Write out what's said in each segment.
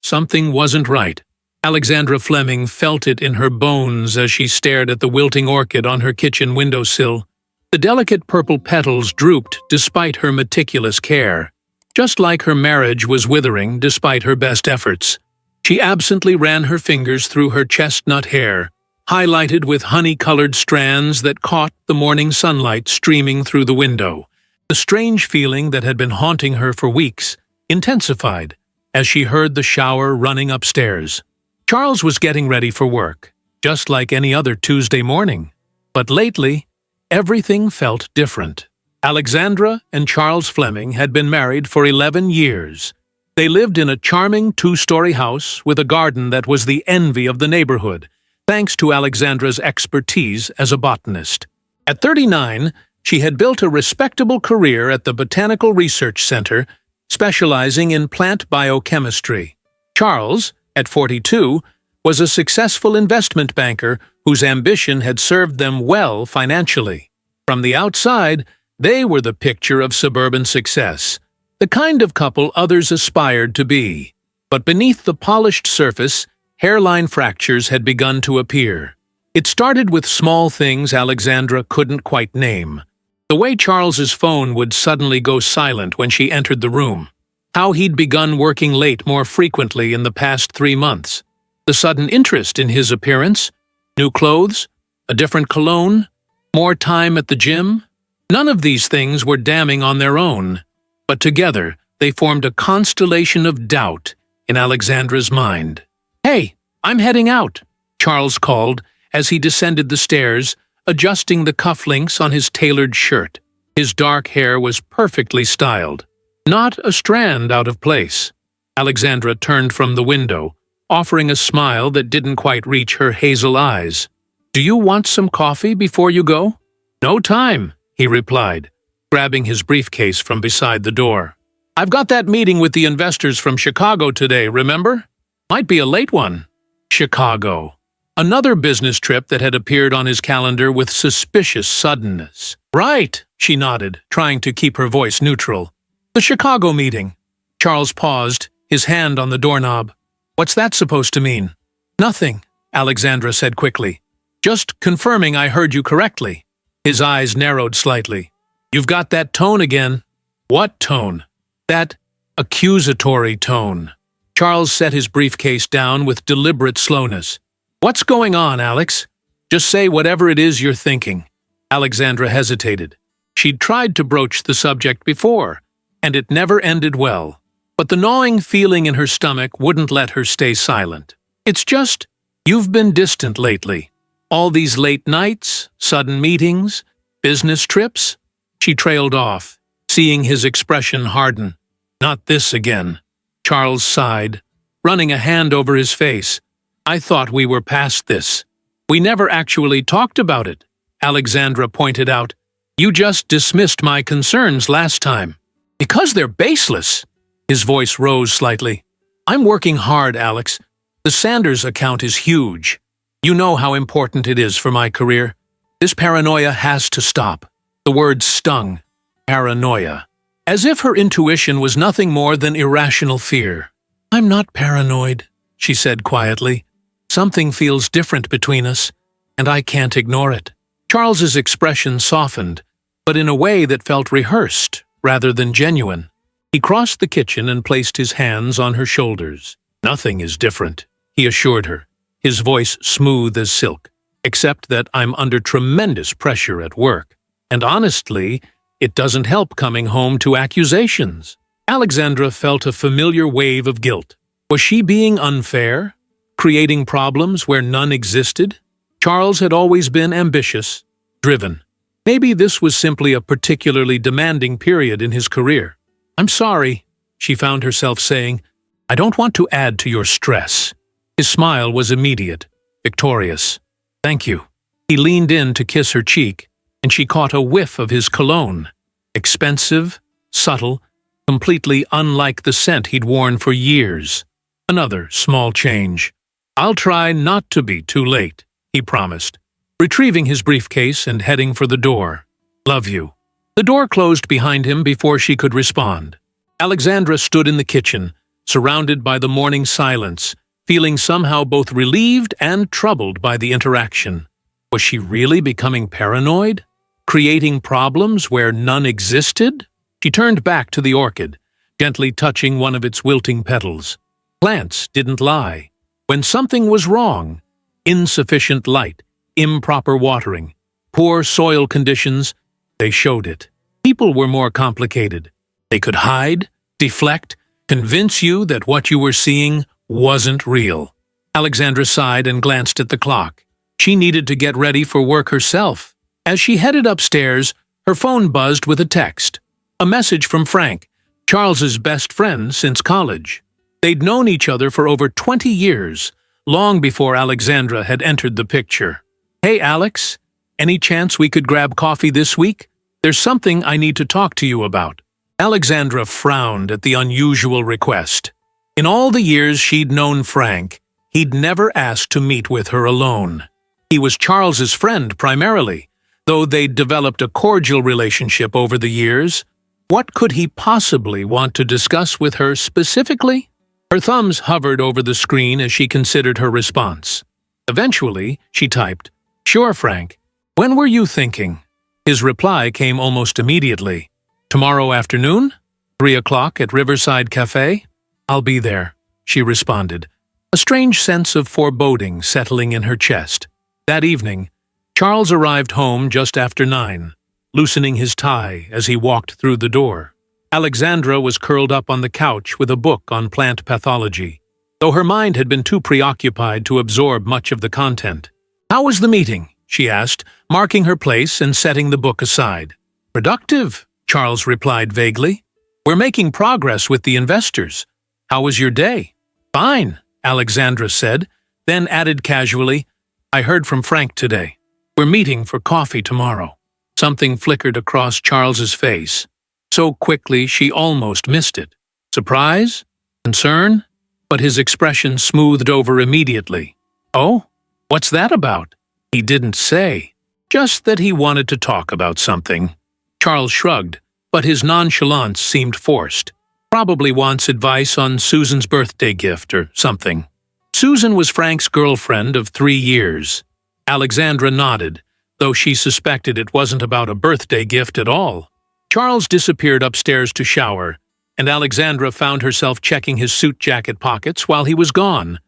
Something wasn't right. Alexandra Fleming felt it in her bones as she stared at the wilting orchid on her kitchen windowsill. The delicate purple petals drooped despite her meticulous care, just like her marriage was withering despite her best efforts. She absently ran her fingers through her chestnut hair, highlighted with honey-colored strands that caught the morning sunlight streaming through the window. The strange feeling that had been haunting her for weeks intensified as she heard the shower running upstairs. Charles was getting ready for work, just like any other Tuesday morning. But lately, everything felt different. Alexandra and Charles Fleming had been married for 11 years. They lived in a charming two-story house with a garden that was the envy of the neighborhood, thanks to Alexandra's expertise as a botanist. At 39, she had built a respectable career at the Botanical Research Center, specializing in plant biochemistry. Charles, at 42, was a successful investment banker whose ambition had served them well financially. From the outside, they were the picture of suburban success, the kind of couple others aspired to be. But beneath the polished surface, hairline fractures had begun to appear. It started with small things Alexandra couldn't quite name. The way Charles's phone would suddenly go silent when she entered the room. How he'd begun working late more frequently in the past 3 months. The sudden interest in his appearance, new clothes, a different cologne, more time at the gym. None of these things were damning on their own, but together they formed a constellation of doubt in Alexandra's mind. "Hey, I'm heading out," Charles called as he descended the stairs, adjusting the cufflinks on his tailored shirt. His dark hair was perfectly styled, not a strand out of place. Alexandra turned from the window, offering a smile that didn't quite reach her hazel eyes. "Do you want some coffee before you go?" "No time," he replied, grabbing his briefcase from beside the door. "I've got that meeting with the investors from Chicago today, remember? Might be a late one." Chicago. Another business trip that had appeared on his calendar with suspicious suddenness. "Right," she nodded, trying to keep her voice neutral. "The Chicago meeting." Charles paused, his hand on the doorknob. "What's that supposed to mean?" "Nothing," Alexandra said quickly. "Just confirming I heard you correctly." His eyes narrowed slightly. "You've got that tone again." "What tone?" "That accusatory tone." Charles set his briefcase down with deliberate slowness. "What's going on, Alex? Just say whatever it is you're thinking." Alexandra hesitated. She'd tried to broach the subject before, and it never ended well. But the gnawing feeling in her stomach wouldn't let her stay silent. "It's just, you've been distant lately. All these late nights, sudden meetings, business trips." She trailed off, seeing his expression harden. "Not this again." Charles sighed, running a hand over his face. "I thought we were past this." "We never actually talked about it," Alexandra pointed out. "You just dismissed my concerns last time." "Because they're baseless." His voice rose slightly. "I'm working hard, Alex. The Sanders account is huge. You know how important it is for my career. This paranoia has to stop." The word stung. Paranoia. As if her intuition was nothing more than irrational fear. "I'm not paranoid," she said quietly. "Something feels different between us, and I can't ignore it." Charles's expression softened, but in a way that felt rehearsed rather than genuine. He crossed the kitchen and placed his hands on her shoulders. "Nothing is different," he assured her, his voice smooth as silk, "except that I'm under tremendous pressure at work. And honestly, it doesn't help coming home to accusations." Alexandra felt a familiar wave of guilt. Was she being unfair? Creating problems where none existed? Charles had always been ambitious, driven. Maybe this was simply a particularly demanding period in his career. "I'm sorry," she found herself saying. "I don't want to add to your stress." His smile was immediate, victorious. "Thank you." He leaned in to kiss her cheek, and she caught a whiff of his cologne. Expensive, subtle, completely unlike the scent he'd worn for years. Another small change. "I'll try not to be too late," he promised, retrieving his briefcase and heading for the door. "Love you." The door closed behind him before she could respond. Alexandra stood in the kitchen, surrounded by the morning silence, feeling somehow both relieved and troubled by the interaction. Was she really becoming paranoid? Creating problems where none existed? She turned back to the orchid, gently touching one of its wilting petals. Plants didn't lie. When something was wrong, insufficient light, improper watering, poor soil conditions, they showed it. People were more complicated. They could hide, deflect, convince you that what you were seeing wasn't real. Alexandra sighed and glanced at the clock. She needed to get ready for work herself. As she headed upstairs, her phone buzzed with a text. A message from Frank, Charles's best friend since college. They'd known each other for over 20 years, long before Alexandra had entered the picture. "Hey, Alex, any chance we could grab coffee this week? There's something I need to talk to you about." Alexandra frowned at the unusual request. In all the years she'd known Frank, he'd never asked to meet with her alone. He was Charles's friend primarily, though they'd developed a cordial relationship over the years. What could he possibly want to discuss with her specifically? Her thumbs hovered over the screen as she considered her response. Eventually, she typed, "Sure, Frank. When were you thinking?" His reply came almost immediately. "Tomorrow afternoon? 3 o'clock at Riverside Cafe?" "I'll be there," she responded, a strange sense of foreboding settling in her chest. That evening, Charles arrived home just after 9, loosening his tie as he walked through the door. Alexandra was curled up on the couch with a book on plant pathology, though her mind had been too preoccupied to absorb much of the content. "How was the meeting?" she asked, marking her place and setting the book aside. "Productive," Charles replied vaguely. "We're making progress with the investors. How was your day?" "Fine," Alexandra said, then added casually, "I heard from Frank today. We're meeting for coffee tomorrow." Something flickered across Charles's face. So quickly she almost missed it. Surprise? Concern? But his expression smoothed over immediately. "Oh? What's that about?" He didn't say. Just that he wanted to talk about something. Charles shrugged, but his nonchalance seemed forced. Probably wants advice on Susan's birthday gift or something. Susan was Frank's girlfriend of 3 years. Alexandra nodded, though she suspected it wasn't about a birthday gift at all. Charles disappeared upstairs to shower, and Alexandra found herself checking his suit jacket pockets while he was gone,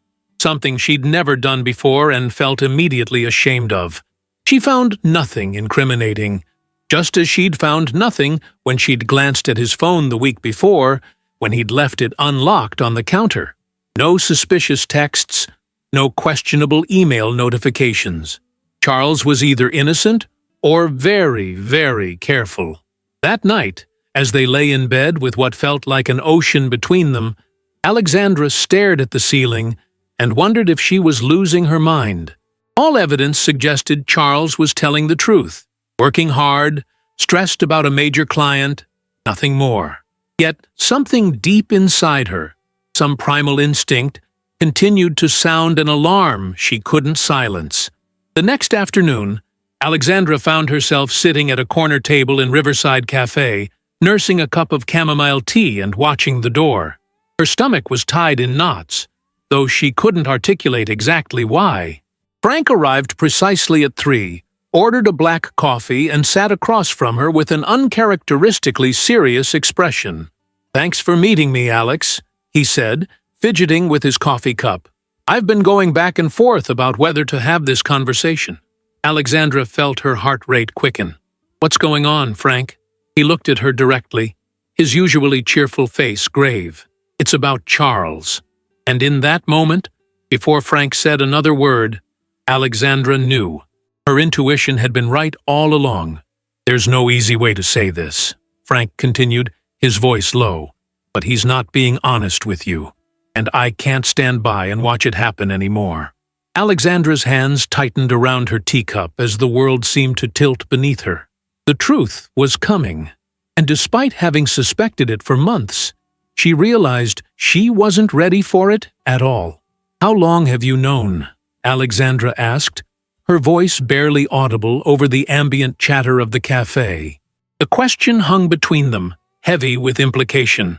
something she'd never done before and felt immediately ashamed of. She found nothing incriminating, just as she'd found nothing when she'd glanced at his phone the week before, when he'd left it unlocked on the counter. No suspicious texts, no questionable email notifications. Charles was either innocent or very, very careful. That night, as they lay in bed with what felt like an ocean between them, Alexandra stared at the ceiling and wondered if she was losing her mind. All evidence suggested Charles was telling the truth, working hard, stressed about a major client, nothing more. Yet something deep inside her, some primal instinct, continued to sound an alarm she couldn't silence. The next afternoon, Alexandra found herself sitting at a corner table in Riverside Cafe, nursing a cup of chamomile tea and watching the door. Her stomach was tied in knots, though she couldn't articulate exactly why. Frank arrived precisely at 3, ordered a black coffee, and sat across from her with an uncharacteristically serious expression. "Thanks for meeting me, Alex," he said, fidgeting with his coffee cup. "I've been going back and forth about whether to have this conversation." Alexandra felt her heart rate quicken. "What's going on, Frank?" He looked at her directly, his usually cheerful face grave. "It's about Charles." And in that moment, before Frank said another word, Alexandra knew. Her intuition had been right all along. "There's no easy way to say this," Frank continued, his voice low. "But he's not being honest with you, and I can't stand by and watch it happen anymore." Alexandra's hands tightened around her teacup as the world seemed to tilt beneath her. The truth was coming, and despite having suspected it for months, she realized she wasn't ready for it at all. "How long have you known?" Alexandra asked, her voice barely audible over the ambient chatter of the cafe. The question hung between them, heavy with implication.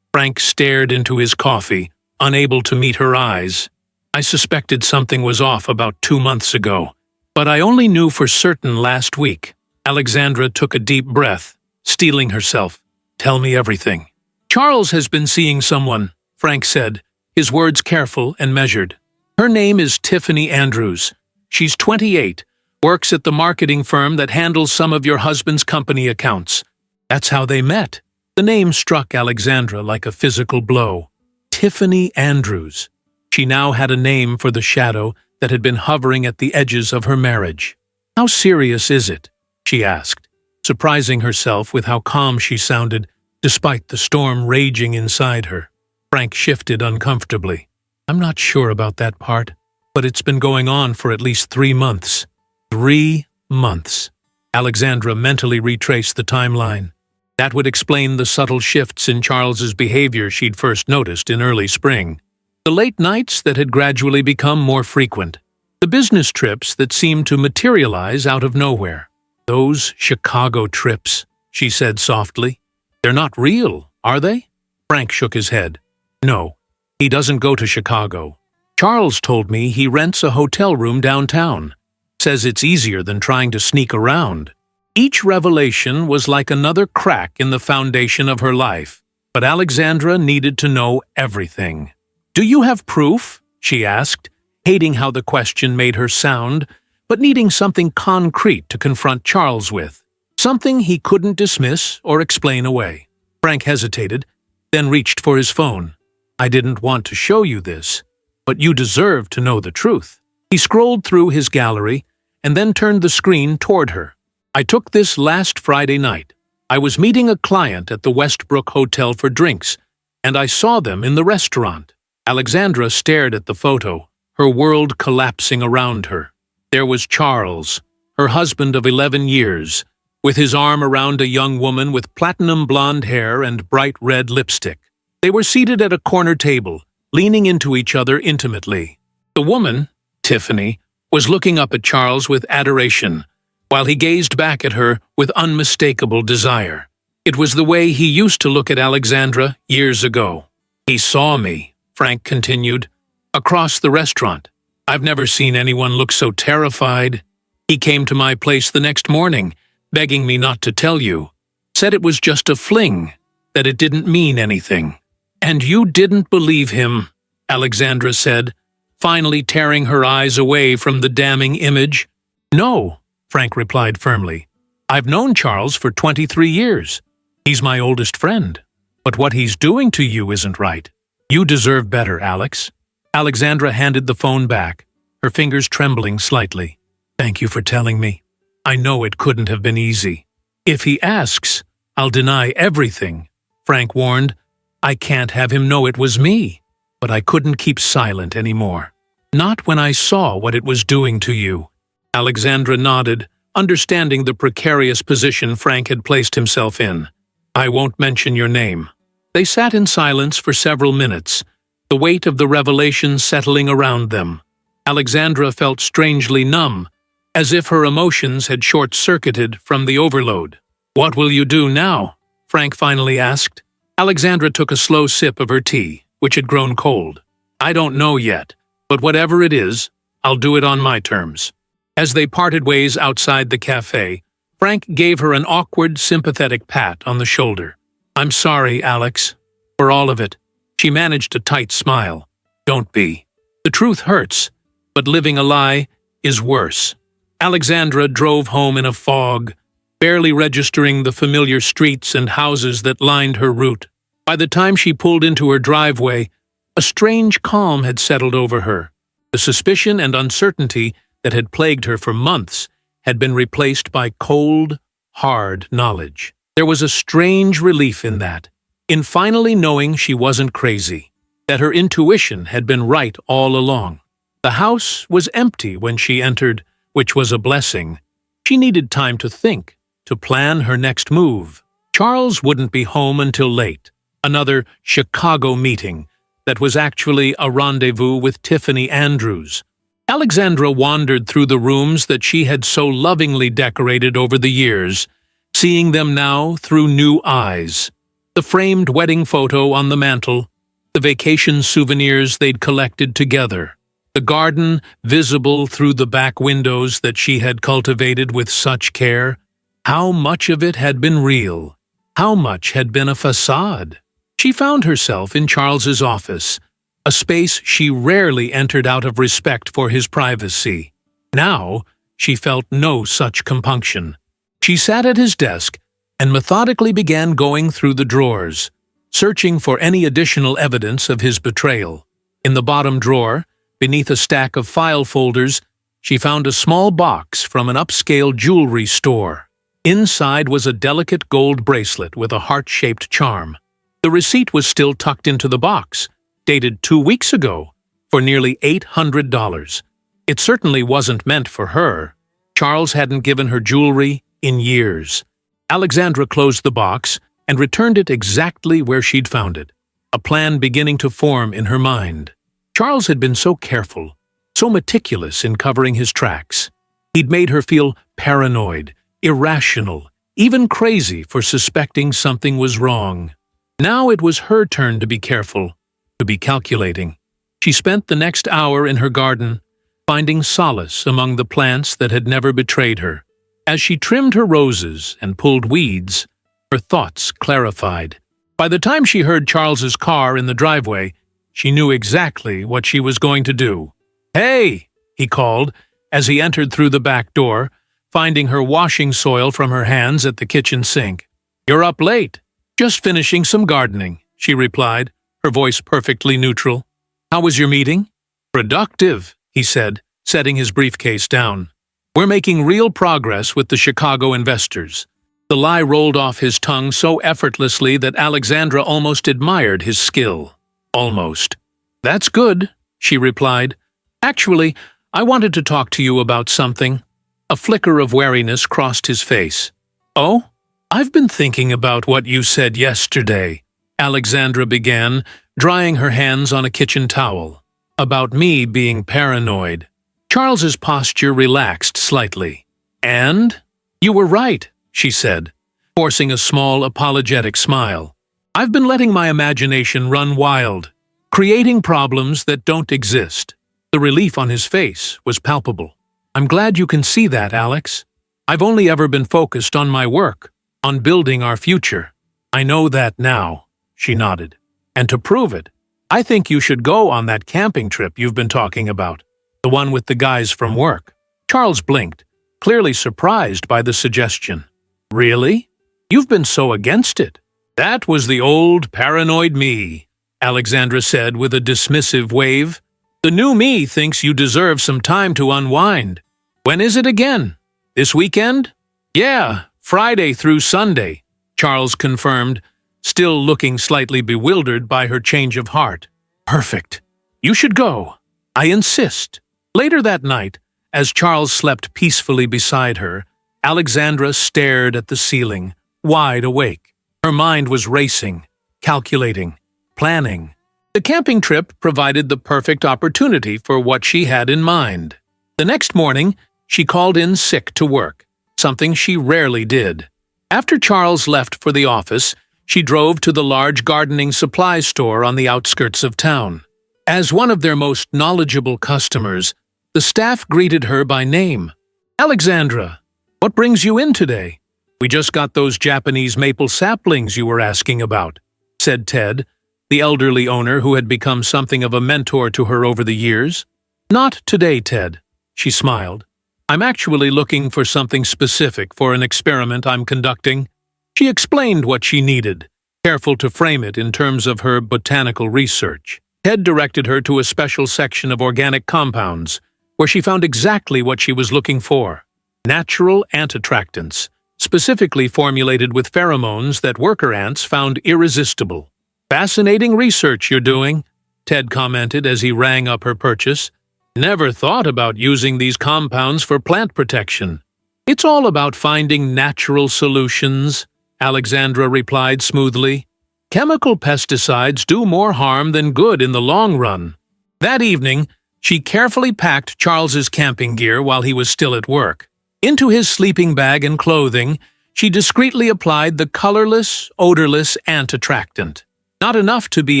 Frank stared into his coffee, unable to meet her eyes. I suspected something was off about 2 months ago, but I only knew for certain last week. Alexandra took a deep breath, steeling herself. Tell me everything. Charles has been seeing someone, Frank said, his words careful and measured. Her name is Tiffany Andrews. She's 28, works at the marketing firm that handles some of your husband's company accounts. That's how they met. The name struck Alexandra like a physical blow. Tiffany Andrews. She now had a name for the shadow that had been hovering at the edges of her marriage. How serious is it? She asked, surprising herself with how calm she sounded, despite the storm raging inside her. Frank shifted uncomfortably. I'm not sure about that part, but it's been going on for at least 3 months. 3 months. Alexandra mentally retraced the timeline. That would explain the subtle shifts in Charles's behavior she'd first noticed in early spring. The late nights that had gradually become more frequent. The business trips that seemed to materialize out of nowhere. Those Chicago trips, she said softly. They're not real, are they? Frank shook his head. No, he doesn't go to Chicago. Charles told me he rents a hotel room downtown. Says it's easier than trying to sneak around. Each revelation was like another crack in the foundation of her life, but Alexandra needed to know everything. Do you have proof? She asked, hating how the question made her sound, but needing something concrete to confront Charles with. Something he couldn't dismiss or explain away. Frank hesitated, then reached for his phone. I didn't want to show you this, but you deserve to know the truth. He scrolled through his gallery and then turned the screen toward her. I took this last Friday night. I was meeting a client at the Westbrook Hotel for drinks, and I saw them in the restaurant. Alexandra stared at the photo, her world collapsing around her. There was Charles, her husband of 11 years, with his arm around a young woman with platinum blonde hair and bright red lipstick. They were seated at a corner table, leaning into each other intimately. The woman, Tiffany, was looking up at Charles with adoration, while he gazed back at her with unmistakable desire. It was the way he used to look at Alexandra years ago. He saw me, Frank continued, across the restaurant. I've never seen anyone look so terrified. He came to my place the next morning, begging me not to tell you. Said it was just a fling, that it didn't mean anything. And you didn't believe him, Alexandra said, finally tearing her eyes away from the damning image. No, Frank replied firmly. I've known Charles for 23 years. He's my oldest friend. But what he's doing to you isn't right. You deserve better, Alex. Alexandra handed the phone back, her fingers trembling slightly. Thank you for telling me. I know it couldn't have been easy. If he asks, I'll deny everything, Frank warned. I can't have him know it was me. But I couldn't keep silent anymore. Not when I saw what it was doing to you. Alexandra nodded, understanding the precarious position Frank had placed himself in. I won't mention your name. They sat in silence for several minutes, the weight of the revelation settling around them. Alexandra felt strangely numb, as if her emotions had short-circuited from the overload. What will you do now? Frank finally asked. Alexandra took a slow sip of her tea, which had grown cold. I don't know yet, but whatever it is, I'll do it on my terms. As they parted ways outside the cafe, Frank gave her an awkward, sympathetic pat on the shoulder. I'm sorry, Alex, for all of it. She managed a tight smile. Don't be. The truth hurts, but living a lie is worse. Alexandra drove home in a fog, barely registering the familiar streets and houses that lined her route. By the time she pulled into her driveway, a strange calm had settled over her. The suspicion and uncertainty that had plagued her for months had been replaced by cold, hard knowledge. There was a strange relief in that, in finally knowing she wasn't crazy, that her intuition had been right all along. The house was empty when she entered, which was a blessing. She needed time to think, to plan her next move. Charles wouldn't be home until late. Another Chicago meeting that was actually a rendezvous with Tiffany Andrews. Alexandra wandered through the rooms that she had so lovingly decorated over the years, seeing them now through new eyes. The framed wedding photo on the mantel, the vacation souvenirs they'd collected together, the garden visible through the back windows that she had cultivated with such care. How much of it had been real? How much had been a facade? She found herself in Charles's office, a space she rarely entered out of respect for his privacy. Now, she felt no such compunction. She sat at his desk and methodically began going through the drawers, searching for any additional evidence of his betrayal. In the bottom drawer, beneath a stack of file folders, she found a small box from an upscale jewelry store. Inside was a delicate gold bracelet with a heart-shaped charm. The receipt was still tucked into the box, dated 2 weeks ago, for nearly $800. It certainly wasn't meant for her. Charles hadn't given her jewelry in years. Alexandra closed the box and returned it exactly where she'd found it, a plan beginning to form in her mind. Charles had been so careful, so meticulous in covering his tracks. He'd made her feel paranoid, irrational, even crazy for suspecting something was wrong. Now it was her turn to be careful, to be calculating. She spent the next hour in her garden, finding solace among the plants that had never betrayed her. As she trimmed her roses and pulled weeds, her thoughts clarified. By the time she heard Charles's car in the driveway, she knew exactly what she was going to do. "Hey!" he called as he entered through the back door, finding her washing soil from her hands at the kitchen sink. "You're up late." "Just finishing some gardening," she replied, her voice perfectly neutral. "How was your meeting?" "Productive," he said, setting his briefcase down. "We're making real progress with the Chicago investors." The lie rolled off his tongue so effortlessly that Alexandra almost admired his skill. Almost. "That's good," she replied. "Actually, I wanted to talk to you about something." A flicker of wariness crossed his face. "Oh? I've been thinking about what you said yesterday," Alexandra began, drying her hands on a kitchen towel. "About me being paranoid." Charles's posture relaxed slightly. "And? You were right," she said, forcing a small apologetic smile. "I've been letting my imagination run wild, creating problems that don't exist." The relief on his face was palpable. "I'm glad you can see that, Alex. I've only ever been focused on my work, on building our future. I know that now," she nodded. "And to prove it, I think you should go on that camping trip you've been talking about, the one with the guys from work." Charles blinked, clearly surprised by the suggestion. "Really? You've been so against it." "That was the old paranoid me," Alexandra said with a dismissive wave. "The new me thinks you deserve some time to unwind. When is it again? This weekend?" "Yeah, Friday through Sunday," Charles confirmed, still looking slightly bewildered by her change of heart. "Perfect. You should go. I insist." Later that night, as Charles slept peacefully beside her, Alexandra stared at the ceiling, wide awake. Her mind was racing, calculating, planning. The camping trip provided the perfect opportunity for what she had in mind. The next morning, she called in sick to work, something she rarely did. After Charles left for the office, she drove to the large gardening supply store on the outskirts of town. As one of their most knowledgeable customers, the staff greeted her by name. "Alexandra, what brings you in today?" "We just got those Japanese maple saplings you were asking about," said Ted, the elderly owner who had become something of a mentor to her over the years. "Not today, Ted," she smiled. "I'm actually looking for something specific for an experiment I'm conducting." She explained what she needed, careful to frame it in terms of her botanical research. Ted directed her to a special section of organic compounds, where she found exactly what she was looking for: natural antattractants, specifically formulated with pheromones that worker ants found irresistible. "Fascinating research you're doing," Ted commented as he rang up her purchase. "Never thought about using these compounds for plant protection." "It's all about finding natural solutions," Alexandra replied smoothly. "Chemical pesticides do more harm than good in the long run." That evening, she carefully packed Charles's camping gear while he was still at work. Into his sleeping bag and clothing, She discreetly applied the colorless, odorless ant-attractant. Not enough to be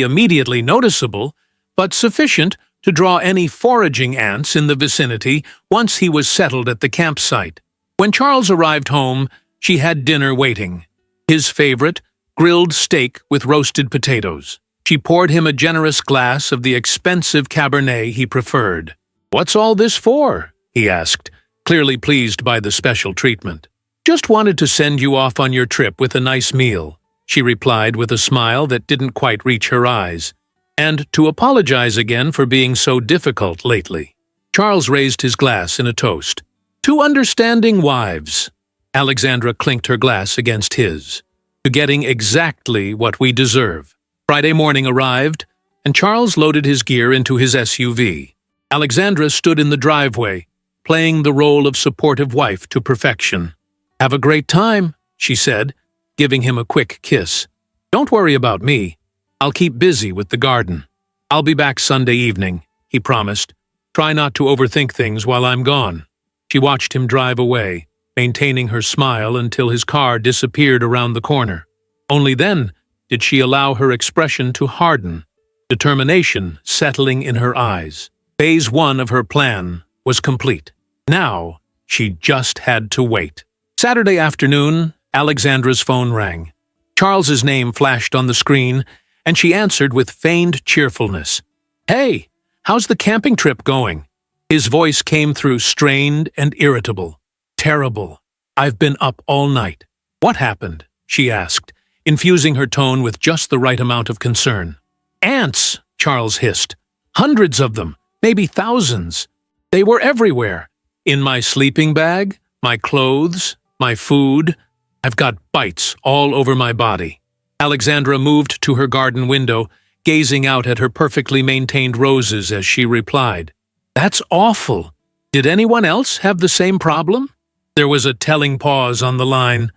immediately noticeable, but sufficient to draw any foraging ants in the vicinity once he was settled at the campsite. When Charles arrived home, she had dinner waiting. His favorite, grilled steak with roasted potatoes. She poured him a generous glass of the expensive Cabernet he preferred. "What's all this for?" he asked, clearly pleased by the special treatment. "Just wanted to send you off on your trip with a nice meal," she replied with a smile that didn't quite reach her eyes, "and to apologize again for being so difficult lately." Charles raised his glass in a toast. "To understanding wives." Alexandra clinked her glass against his. "To getting exactly what we deserve." Friday morning arrived, and Charles loaded his gear into his SUV. Alexandra stood in the driveway, playing the role of supportive wife to perfection. "Have a great time," she said, giving him a quick kiss. "Don't worry about me. I'll keep busy with the garden." "I'll be back Sunday evening," he promised. "Try not to overthink things while I'm gone." She watched him drive away, maintaining her smile until his car disappeared around the corner. Only then did she allow her expression to harden, determination settling in her eyes. Phase 1 of her plan was complete. Now, she just had to wait. Saturday afternoon, Alexandra's phone rang. Charles's name flashed on the screen, and she answered with feigned cheerfulness. "Hey, how's the camping trip going?" His voice came through strained and irritable. "Terrible. I've been up all night." "What happened?" she asked, infusing her tone with just the right amount of concern. "Ants," Charles hissed. "Hundreds of them, maybe thousands. They were everywhere. In my sleeping bag, my clothes, my food. I've got bites all over my body." Alexandra moved to her garden window, gazing out at her perfectly maintained roses as she replied, "That's awful. Did anyone else have the same problem?" There was a telling pause on the line.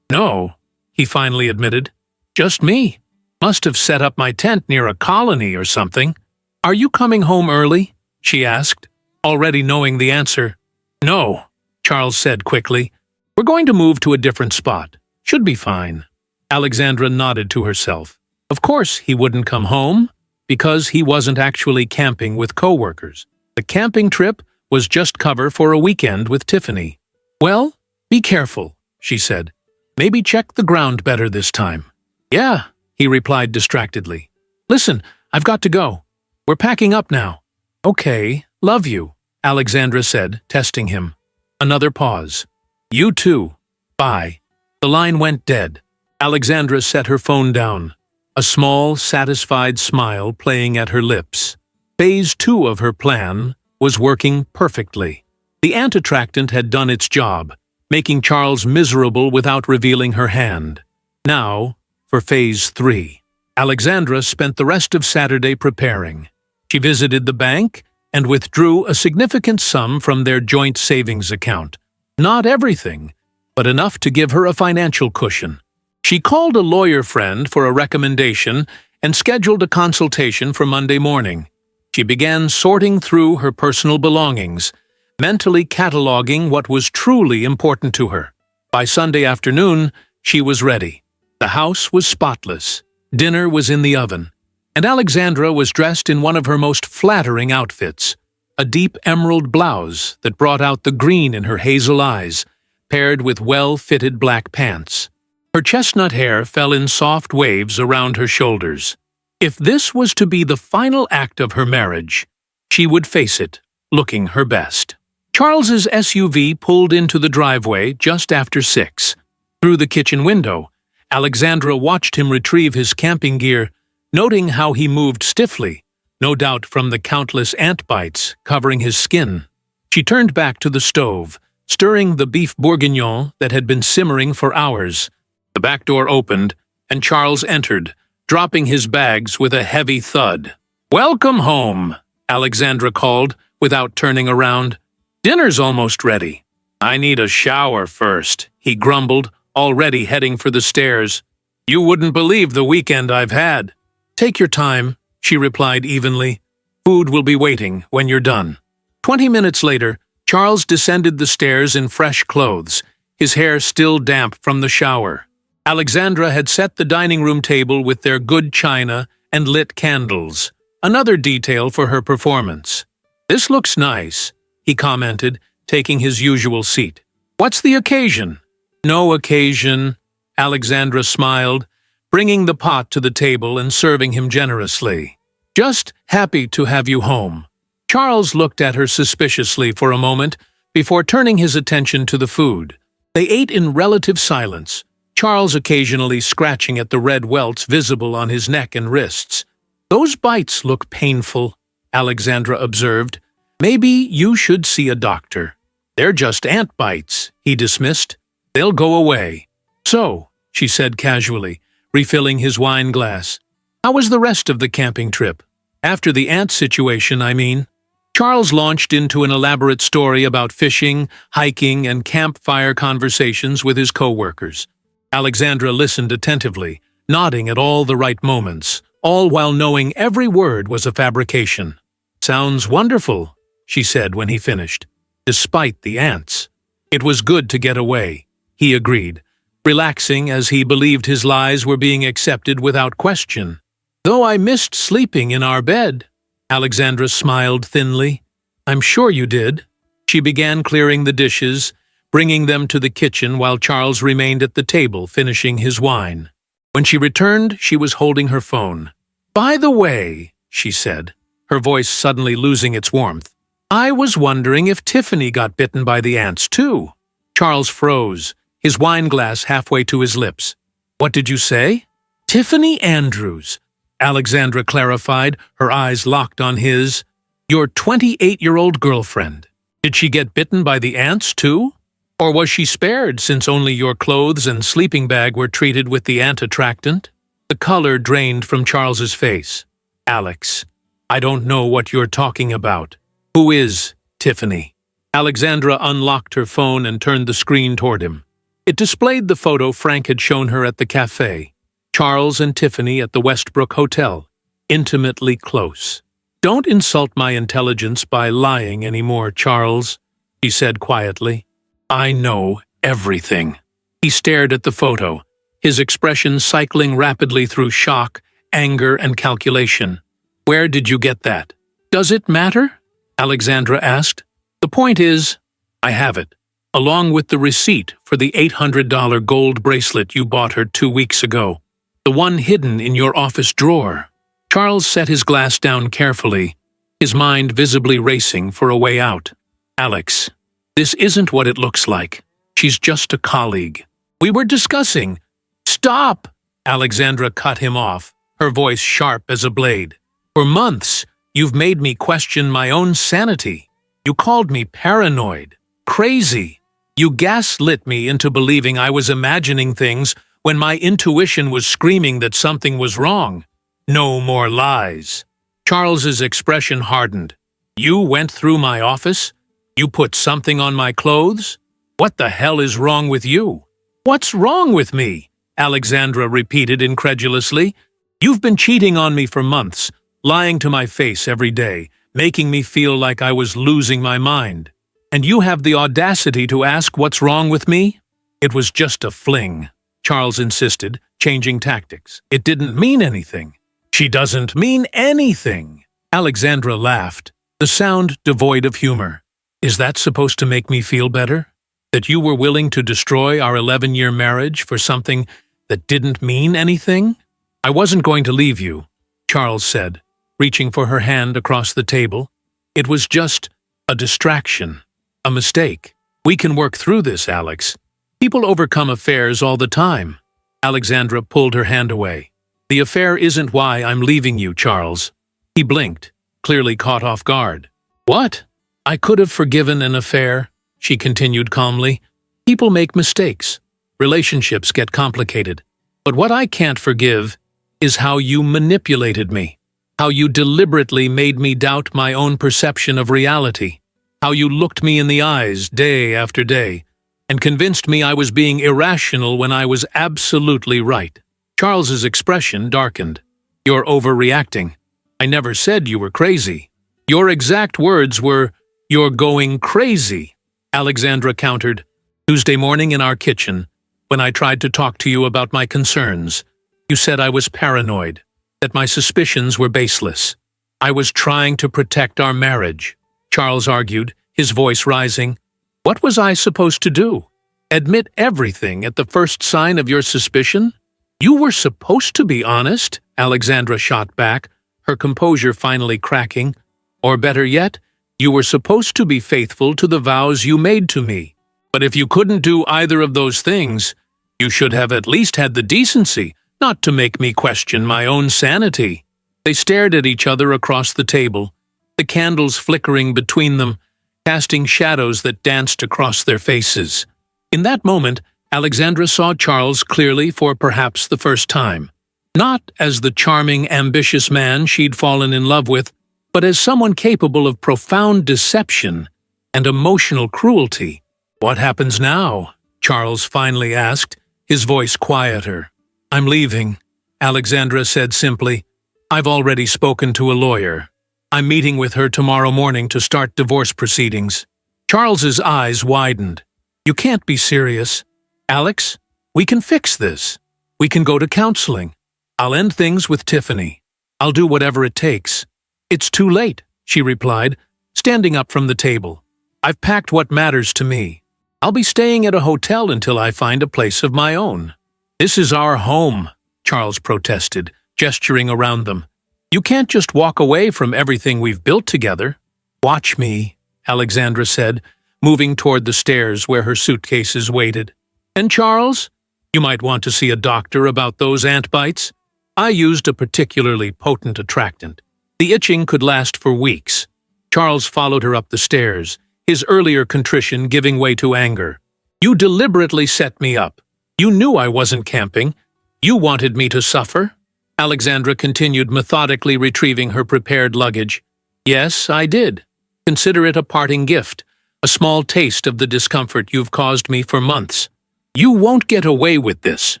"No," he finally admitted. "Just me. Must have set up my tent near a colony or something." "Are you coming home early?" she asked, already knowing the answer. "No," Charles said quickly. "We're going to move to a different spot. Should be fine." Alexandra nodded to herself. Of course he wouldn't come home, because he wasn't actually camping with co-workers. The camping trip was just cover for a weekend with Tiffany. "Well, be careful," she said. "Maybe check the ground better this time." "Yeah," he replied distractedly. "Listen, I've got to go. We're packing up now." "Okay, love you," Alexandra said, testing him. Another pause. "You too. Bye." The line went dead. Alexandra set her phone down, a small, satisfied smile playing at her lips. Phase 2 of her plan was working perfectly. The ant-attractant had done its job, making Charles miserable without revealing her hand. Now, for Phase 3. Alexandra spent the rest of Saturday preparing. She visited the bank and withdrew a significant sum from their joint savings account. Not everything, but enough to give her a financial cushion. She called a lawyer friend for a recommendation and scheduled a consultation for Monday morning. She began sorting through her personal belongings, mentally cataloging what was truly important to her. By Sunday afternoon, she was ready. The house was spotless, dinner was in the oven, and Alexandra was dressed in one of her most flattering outfits, a deep emerald blouse that brought out the green in her hazel eyes, paired with well-fitted black pants. Her chestnut hair fell in soft waves around her shoulders. If this was to be the final act of her marriage, she would face it, looking her best. Charles's SUV pulled into the driveway just after 6. Through the kitchen window, Alexandra watched him retrieve his camping gear, noting how he moved stiffly, no doubt from the countless ant bites covering his skin. She turned back to the stove, stirring the beef bourguignon that had been simmering for hours. The back door opened, and Charles entered, dropping his bags with a heavy thud. "Welcome home," Alexandra called, without turning around. "Dinner's almost ready." "I need a shower first," he grumbled, already heading for the stairs. "You wouldn't believe the weekend I've had." "Take your time," she replied evenly. "Food will be waiting when you're done." 20 minutes later, Charles descended the stairs in fresh clothes, his hair still damp from the shower. Alexandra had set the dining room table with their good china and lit candles, another detail for her performance. "This looks nice," he commented, taking his usual seat. "What's the occasion?" "No occasion," Alexandra smiled, bringing the pot to the table and serving him generously. "Just happy to have you home." Charles looked at her suspiciously for a moment before turning his attention to the food. They ate in relative silence, Charles occasionally scratching at the red welts visible on his neck and wrists. "Those bites look painful," Alexandra observed. "Maybe you should see a doctor." "They're just ant bites," he dismissed. "They'll go away." "So," she said casually, refilling his wine glass, "how was the rest of the camping trip? After the ant situation, I mean." Charles launched into an elaborate story about fishing, hiking, and campfire conversations with his co-workers. Alexandra listened attentively, nodding at all the right moments, all while knowing every word was a fabrication. "Sounds wonderful," she said when he finished, "despite the ants." "It was good to get away," he agreed, relaxing as he believed his lies were being accepted without question. "Though I missed sleeping in our bed," Alexandra smiled thinly. "I'm sure you did." She began clearing the dishes, bringing them to the kitchen while Charles remained at the table finishing his wine. When she returned, she was holding her phone. "By the way," she said, her voice suddenly losing its warmth, "I was wondering if Tiffany got bitten by the ants too." Charles froze, his wine glass halfway to his lips. "What did you say?" "Tiffany Andrews," Alexandra clarified, her eyes locked on his. "Your 28-year-old girlfriend. Did she get bitten by the ants too? Or was she spared since only your clothes and sleeping bag were treated with the ant attractant?" The color drained from Charles's face. "Alex, I don't know what you're talking about. Who is Tiffany?" Alexandra unlocked her phone and turned the screen toward him. It displayed the photo Frank had shown her at the cafe. Charles and Tiffany at the Westbrook Hotel, intimately close. "Don't insult my intelligence by lying anymore, Charles," she said quietly. "I know everything." He stared at the photo, his expression cycling rapidly through shock, anger, and calculation. "Where did you get that?" "Does it matter?" Alexandra asked. "The point is, I have it, along with the receipt for the $800 gold bracelet you bought her 2 weeks ago. The one hidden in your office drawer." Charles set his glass down carefully, his mind visibly racing for a way out. "Alex, this isn't what it looks like. She's just a colleague. We were discussing—" "Stop!" Alexandra cut him off, her voice sharp as a blade. "For months, you've made me question my own sanity. You called me paranoid, crazy. You gaslit me into believing I was imagining things when my intuition was screaming that something was wrong. No more lies." Charles's expression hardened. "You went through my office? You put something on my clothes? What the hell is wrong with you?" "What's wrong with me?" Alexandra repeated incredulously. "You've been cheating on me for months, lying to my face every day, making me feel like I was losing my mind. And you have the audacity to ask what's wrong with me?" "It was just a fling," Charles insisted, changing tactics. "It didn't mean anything." "She doesn't mean anything." Alexandra laughed, the sound devoid of humor. "Is that supposed to make me feel better? That you were willing to destroy our 11-year marriage for something that didn't mean anything?" "I wasn't going to leave you," Charles said, reaching for her hand across the table. "It was just a distraction, a mistake. We can work through this, Alex. People overcome affairs all the time." Alexandra pulled her hand away. "The affair isn't why I'm leaving you, Charles." He blinked, clearly caught off guard. "What?" "I could have forgiven an affair," she continued calmly. "People make mistakes. Relationships get complicated. But what I can't forgive is how you manipulated me, how you deliberately made me doubt my own perception of reality, how you looked me in the eyes day after day and convinced me I was being irrational when I was absolutely right." Charles's expression darkened. "You're overreacting. I never said you were crazy. Your exact words were, 'You're going crazy,'" Alexandra countered. Tuesday morning in our kitchen, when I tried to talk to you about my concerns, you said I was paranoid, that my suspicions were baseless. I was trying to protect our marriage, Charles argued, his voice rising. What was I supposed to do? Admit everything at the first sign of your suspicion? You were supposed to be honest, Alexandra shot back, her composure finally cracking. Or better yet, you were supposed to be faithful to the vows you made to me. But if you couldn't do either of those things, you should have at least had the decency not to make me question my own sanity. They stared at each other across the table, the candles flickering between them, casting shadows that danced across their faces. In that moment, Alexandra saw Charles clearly for perhaps the first time. Not as the charming, ambitious man she'd fallen in love with, but as someone capable of profound deception and emotional cruelty. What happens now? Charles finally asked, his voice quieter. I'm leaving, Alexandra said simply. I've already spoken to a lawyer. I'm meeting with her tomorrow morning to start divorce proceedings. Charles's eyes widened. You can't be serious. Alex, we can fix this. We can go to counseling. I'll end things with Tiffany. I'll do whatever it takes. It's too late, she replied, standing up from the table. I've packed what matters to me. I'll be staying at a hotel until I find a place of my own. This is our home, Charles protested, gesturing around them. You can't just walk away from everything we've built together. Watch me, Alexandra said, moving toward the stairs where her suitcases waited. And Charles, you might want to see a doctor about those ant bites. I used a particularly potent attractant. The itching could last for weeks. Charles followed her up the stairs, his earlier contrition giving way to anger. You deliberately set me up. You knew I wasn't camping. You wanted me to suffer. Alexandra continued methodically retrieving her prepared luggage. Yes, I did. Consider it a parting gift, a small taste of the discomfort you've caused me for months. You won't get away with this,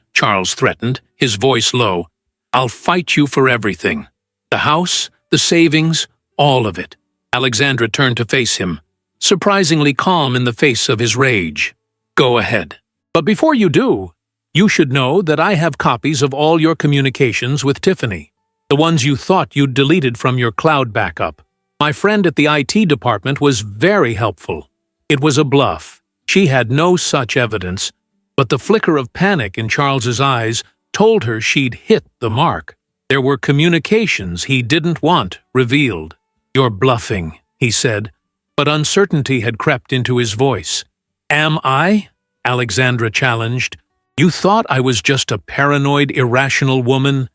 Charles threatened, his voice low. I'll fight you for everything. The house, the savings, all of it. Alexandra turned to face him, surprisingly calm in the face of his rage. Go ahead. But before you do, you should know that I have copies of all your communications with Tiffany, the ones you thought you'd deleted from your cloud backup. My friend at the IT department was very helpful. It was a bluff. She had no such evidence, but the flicker of panic in Charles's eyes told her she'd hit the mark. There were communications he didn't want revealed. You're bluffing, he said, but uncertainty had crept into his voice. Am I? Alexandra challenged. You thought I was just a paranoid, irrational woman?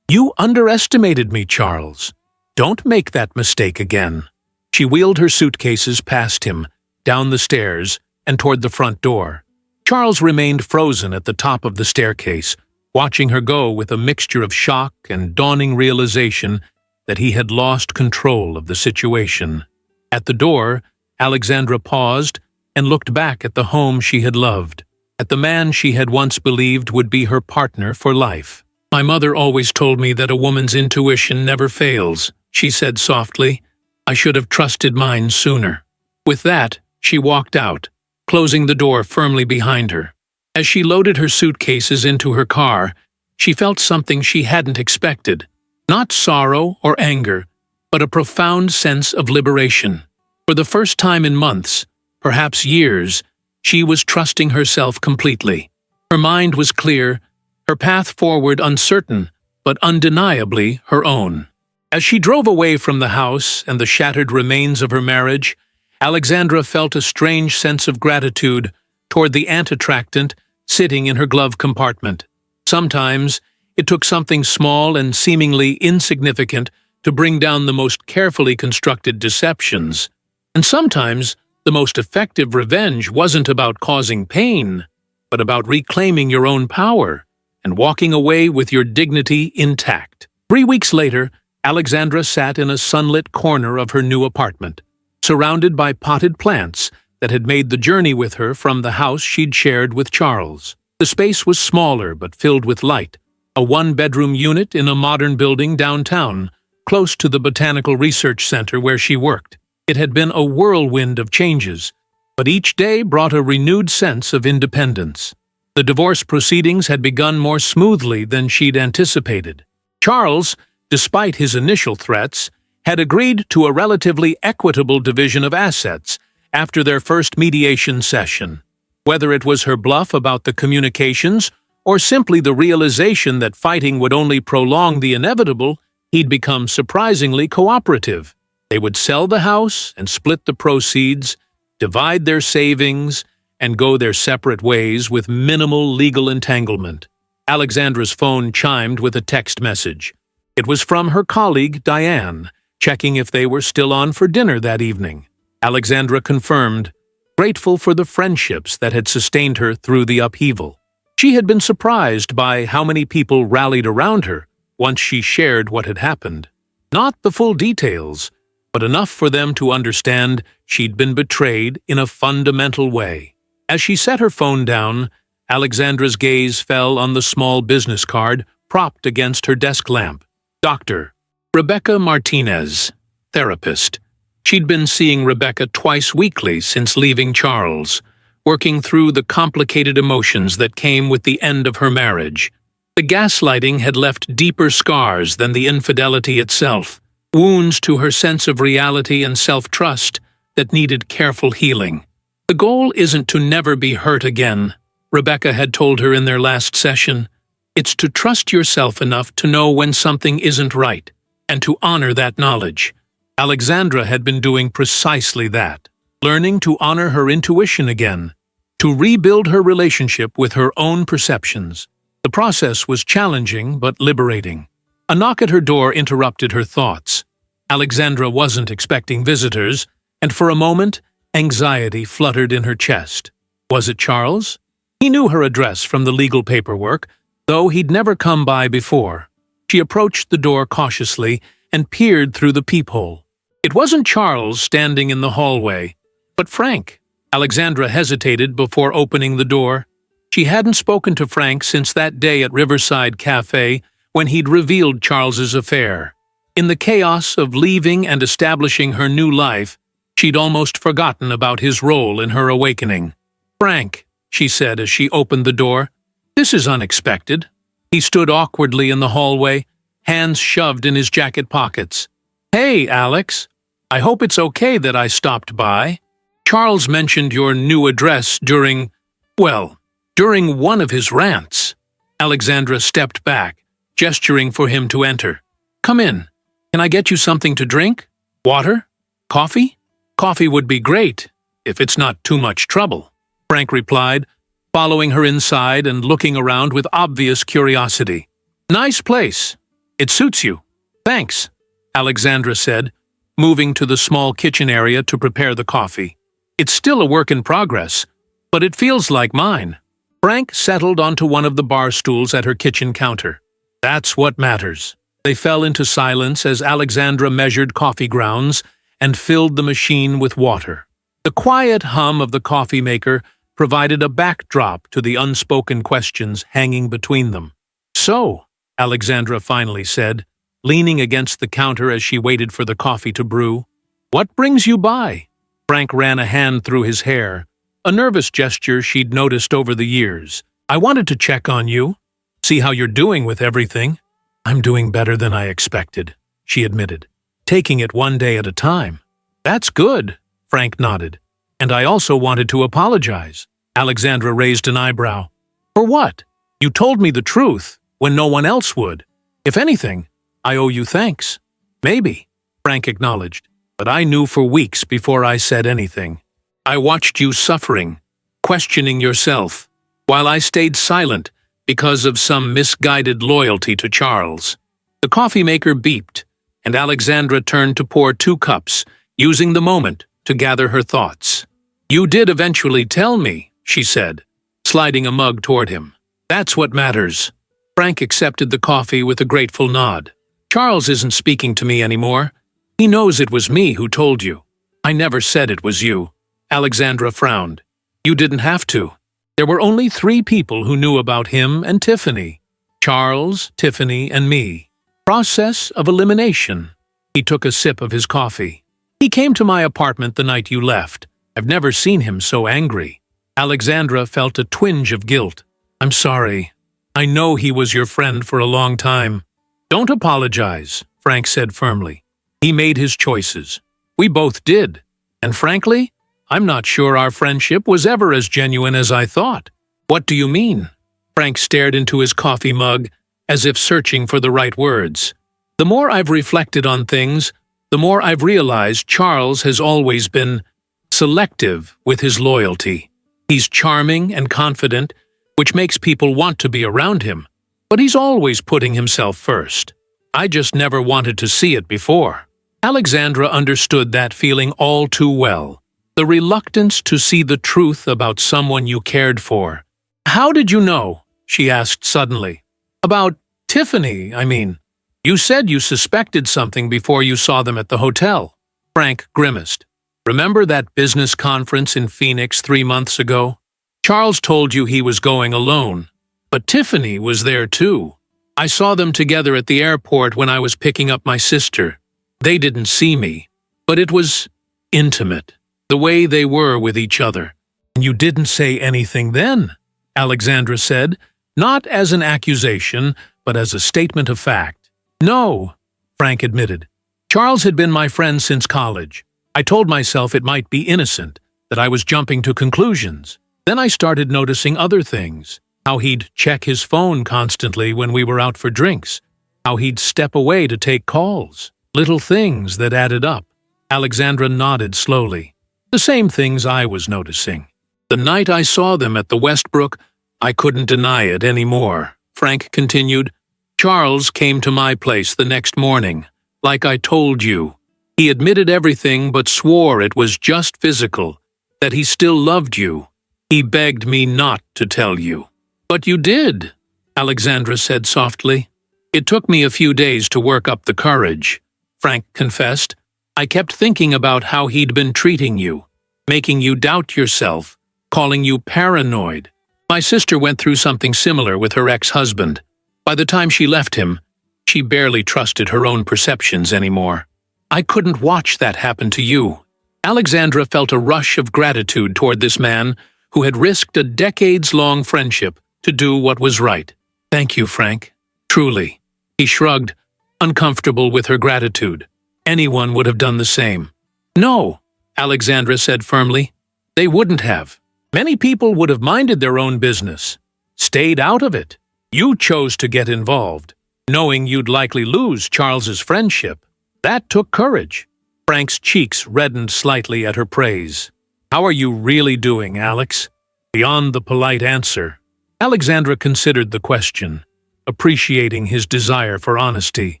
You underestimated me, Charles. Don't make that mistake again. She wheeled her suitcases past him, down the stairs, and toward the front door. Charles remained frozen at the top of the staircase, watching her go with a mixture of shock and dawning realization that he had lost control of the situation. At the door, Alexandra paused and looked back at the home she had loved, at the man she had once believed would be her partner for life. My mother always told me that a woman's intuition never fails, she said softly. I should have trusted mine sooner. With that, she walked out, closing the door firmly behind her. As she loaded her suitcases into her car, she felt something she hadn't expected. Not sorrow or anger, but a profound sense of liberation. For the first time in months, perhaps years, she was trusting herself completely. Her mind was clear, her path forward uncertain, but undeniably her own. As she drove away from the house and the shattered remains of her marriage, Alexandra felt a strange sense of gratitude toward the ant-attractant sitting in her glove compartment. Sometimes, it took something small and seemingly insignificant to bring down the most carefully constructed deceptions. And sometimes, the most effective revenge wasn't about causing pain, but about reclaiming your own power and walking away with your dignity intact. 3 weeks later, Alexandra sat in a sunlit corner of her new apartment, surrounded by potted plants that had made the journey with her from the house she'd shared with Charles. The space was smaller but filled with light, a one-bedroom unit in a modern building downtown, close to the Botanical Research Center where she worked. It had been a whirlwind of changes, but each day brought a renewed sense of independence. The divorce proceedings had begun more smoothly than she'd anticipated. Charles, despite his initial threats, had agreed to a relatively equitable division of assets after their first mediation session. Whether it was her bluff about the communications or simply the realization that fighting would only prolong the inevitable, he'd become surprisingly cooperative. They would sell the house and split the proceeds, divide their savings, and go their separate ways with minimal legal entanglement. Alexandra's phone chimed with a text message. It was from her colleague, Diane, checking if they were still on for dinner that evening. Alexandra confirmed, grateful for the friendships that had sustained her through the upheaval. She had been surprised by how many people rallied around her once she shared what had happened. Not the full details, but enough for them to understand she'd been betrayed in a fundamental way. As she set her phone down, Alexandra's gaze fell on the small business card propped against her desk lamp. Dr. Rebecca Martinez, therapist. She'd been seeing Rebecca twice weekly since leaving Charles, working through the complicated emotions that came with the end of her marriage. The gaslighting had left deeper scars than the infidelity itself, wounds to her sense of reality and self-trust that needed careful healing. The goal isn't to never be hurt again, Rebecca had told her in their last session. It's to trust yourself enough to know when something isn't right, and to honor that knowledge. Alexandra had been doing precisely that, learning to honor her intuition again, to rebuild her relationship with her own perceptions. The process was challenging but liberating. A knock at her door interrupted her thoughts. Alexandra wasn't expecting visitors, and for a moment, anxiety fluttered in her chest. Was it Charles? He knew her address from the legal paperwork, though he'd never come by before. She approached the door cautiously and peered through the peephole. It wasn't Charles standing in the hallway, but Frank. Alexandra hesitated before opening the door. She hadn't spoken to Frank since that day at Riverside Cafe when he'd revealed Charles's affair. In the chaos of leaving and establishing her new life, she'd almost forgotten about his role in her awakening. "Frank," she said as she opened the door, "this is unexpected." He stood awkwardly in the hallway, hands shoved in his jacket pockets. "Hey, Alex. I hope it's okay that I stopped by. Charles mentioned your new address during one of his rants." Alexandra stepped back, gesturing for him to enter. "Come in. Can I get you something to drink? Water? Coffee?" "Coffee would be great, if it's not too much trouble," Frank replied, following her inside and looking around with obvious curiosity. "Nice place. It suits you. Thanks," Alexandra said, moving to the small kitchen area to prepare the coffee. "It's still a work in progress, but it feels like mine." Frank settled onto one of the bar stools at her kitchen counter. That's what matters. They fell into silence as Alexandra measured coffee grounds and filled the machine with water. The quiet hum of the coffee maker provided a backdrop to the unspoken questions hanging between them. "So," Alexandra finally said, leaning against the counter as she waited for the coffee to brew, "what brings you by?" Frank ran a hand through his hair, a nervous gesture she'd noticed over the years. "I wanted to check on you, see how you're doing with everything." "I'm doing better than I expected," she admitted, "taking it one day at a time." "That's good," Frank nodded. "And I also wanted to apologize." Alexandra raised an eyebrow. "For what? You told me the truth, when no one else would. If anything, I owe you thanks." "Maybe," Frank acknowledged, "but I knew for weeks before I said anything. I watched you suffering, questioning yourself, while I stayed silent because of some misguided loyalty to Charles." The coffee maker beeped, and Alexandra turned to pour 2 cups, using the moment to gather her thoughts. "You did eventually tell me," she said, sliding a mug toward him. "That's what matters." Frank accepted the coffee with a grateful nod. "Charles isn't speaking to me anymore. He knows it was me who told you." "I never said it was you." Alexandra frowned. "You didn't have to. There were only 3 people who knew about him and Tiffany. Charles, Tiffany, and me. Process of elimination." He took a sip of his coffee. "He came to my apartment the night you left. I've never seen him so angry. Alexandra felt a twinge of guilt. I'm sorry. I know he was your friend for a long time. Don't apologize, Frank said firmly. He made his choices. We both did. And frankly, I'm not sure our friendship was ever as genuine as I thought. What do you mean? Frank stared into his coffee mug, as if searching for the right words. The more I've reflected on things, the more I've realized Charles has always been selective with his loyalty. He's charming and confident, which makes people want to be around him, but he's always putting himself first. I just never wanted to see it before. Alexandra understood that feeling all too well, the reluctance to see the truth about someone you cared for. How did you know? She asked suddenly. About Tiffany, I mean. You said you suspected something before you saw them at the hotel. Frank grimaced. Remember that business conference in Phoenix 3 months ago? Charles told you he was going alone, but Tiffany was there too. I saw them together at the airport when I was picking up my sister. They didn't see me, but it was intimate, the way they were with each other. And you didn't say anything then, Alexandra said, not as an accusation, but as a statement of fact. No, Frank admitted. Charles had been my friend since college. I told myself it might be innocent, that I was jumping to conclusions. Then I started noticing other things, how he'd check his phone constantly when we were out for drinks, how he'd step away to take calls, little things that added up. Alexandra nodded slowly. The same things I was noticing. The night I saw them at the Westbrook, I couldn't deny it anymore. Frank continued. Charles came to my place the next morning, like I told you. He admitted everything but swore it was just physical, that he still loved you. He begged me not to tell you. But you did, Alexandra said softly. It took me a few days to work up the courage, Frank confessed. I kept thinking about how he'd been treating you, making you doubt yourself, calling you paranoid. My sister went through something similar with her ex-husband. By the time she left him, she barely trusted her own perceptions anymore. I couldn't watch that happen to you. Alexandra felt a rush of gratitude toward this man who had risked a decades-long friendship to do what was right. Thank you, Frank. Truly. He shrugged, uncomfortable with her gratitude. Anyone would have done the same. No, Alexandra said firmly. They wouldn't have. Many people would have minded their own business, stayed out of it. You chose to get involved, knowing you'd likely lose Charles's friendship. That took courage. Frank's cheeks reddened slightly at her praise. How are you really doing, Alex? Beyond the polite answer, Alexandra considered the question, appreciating his desire for honesty.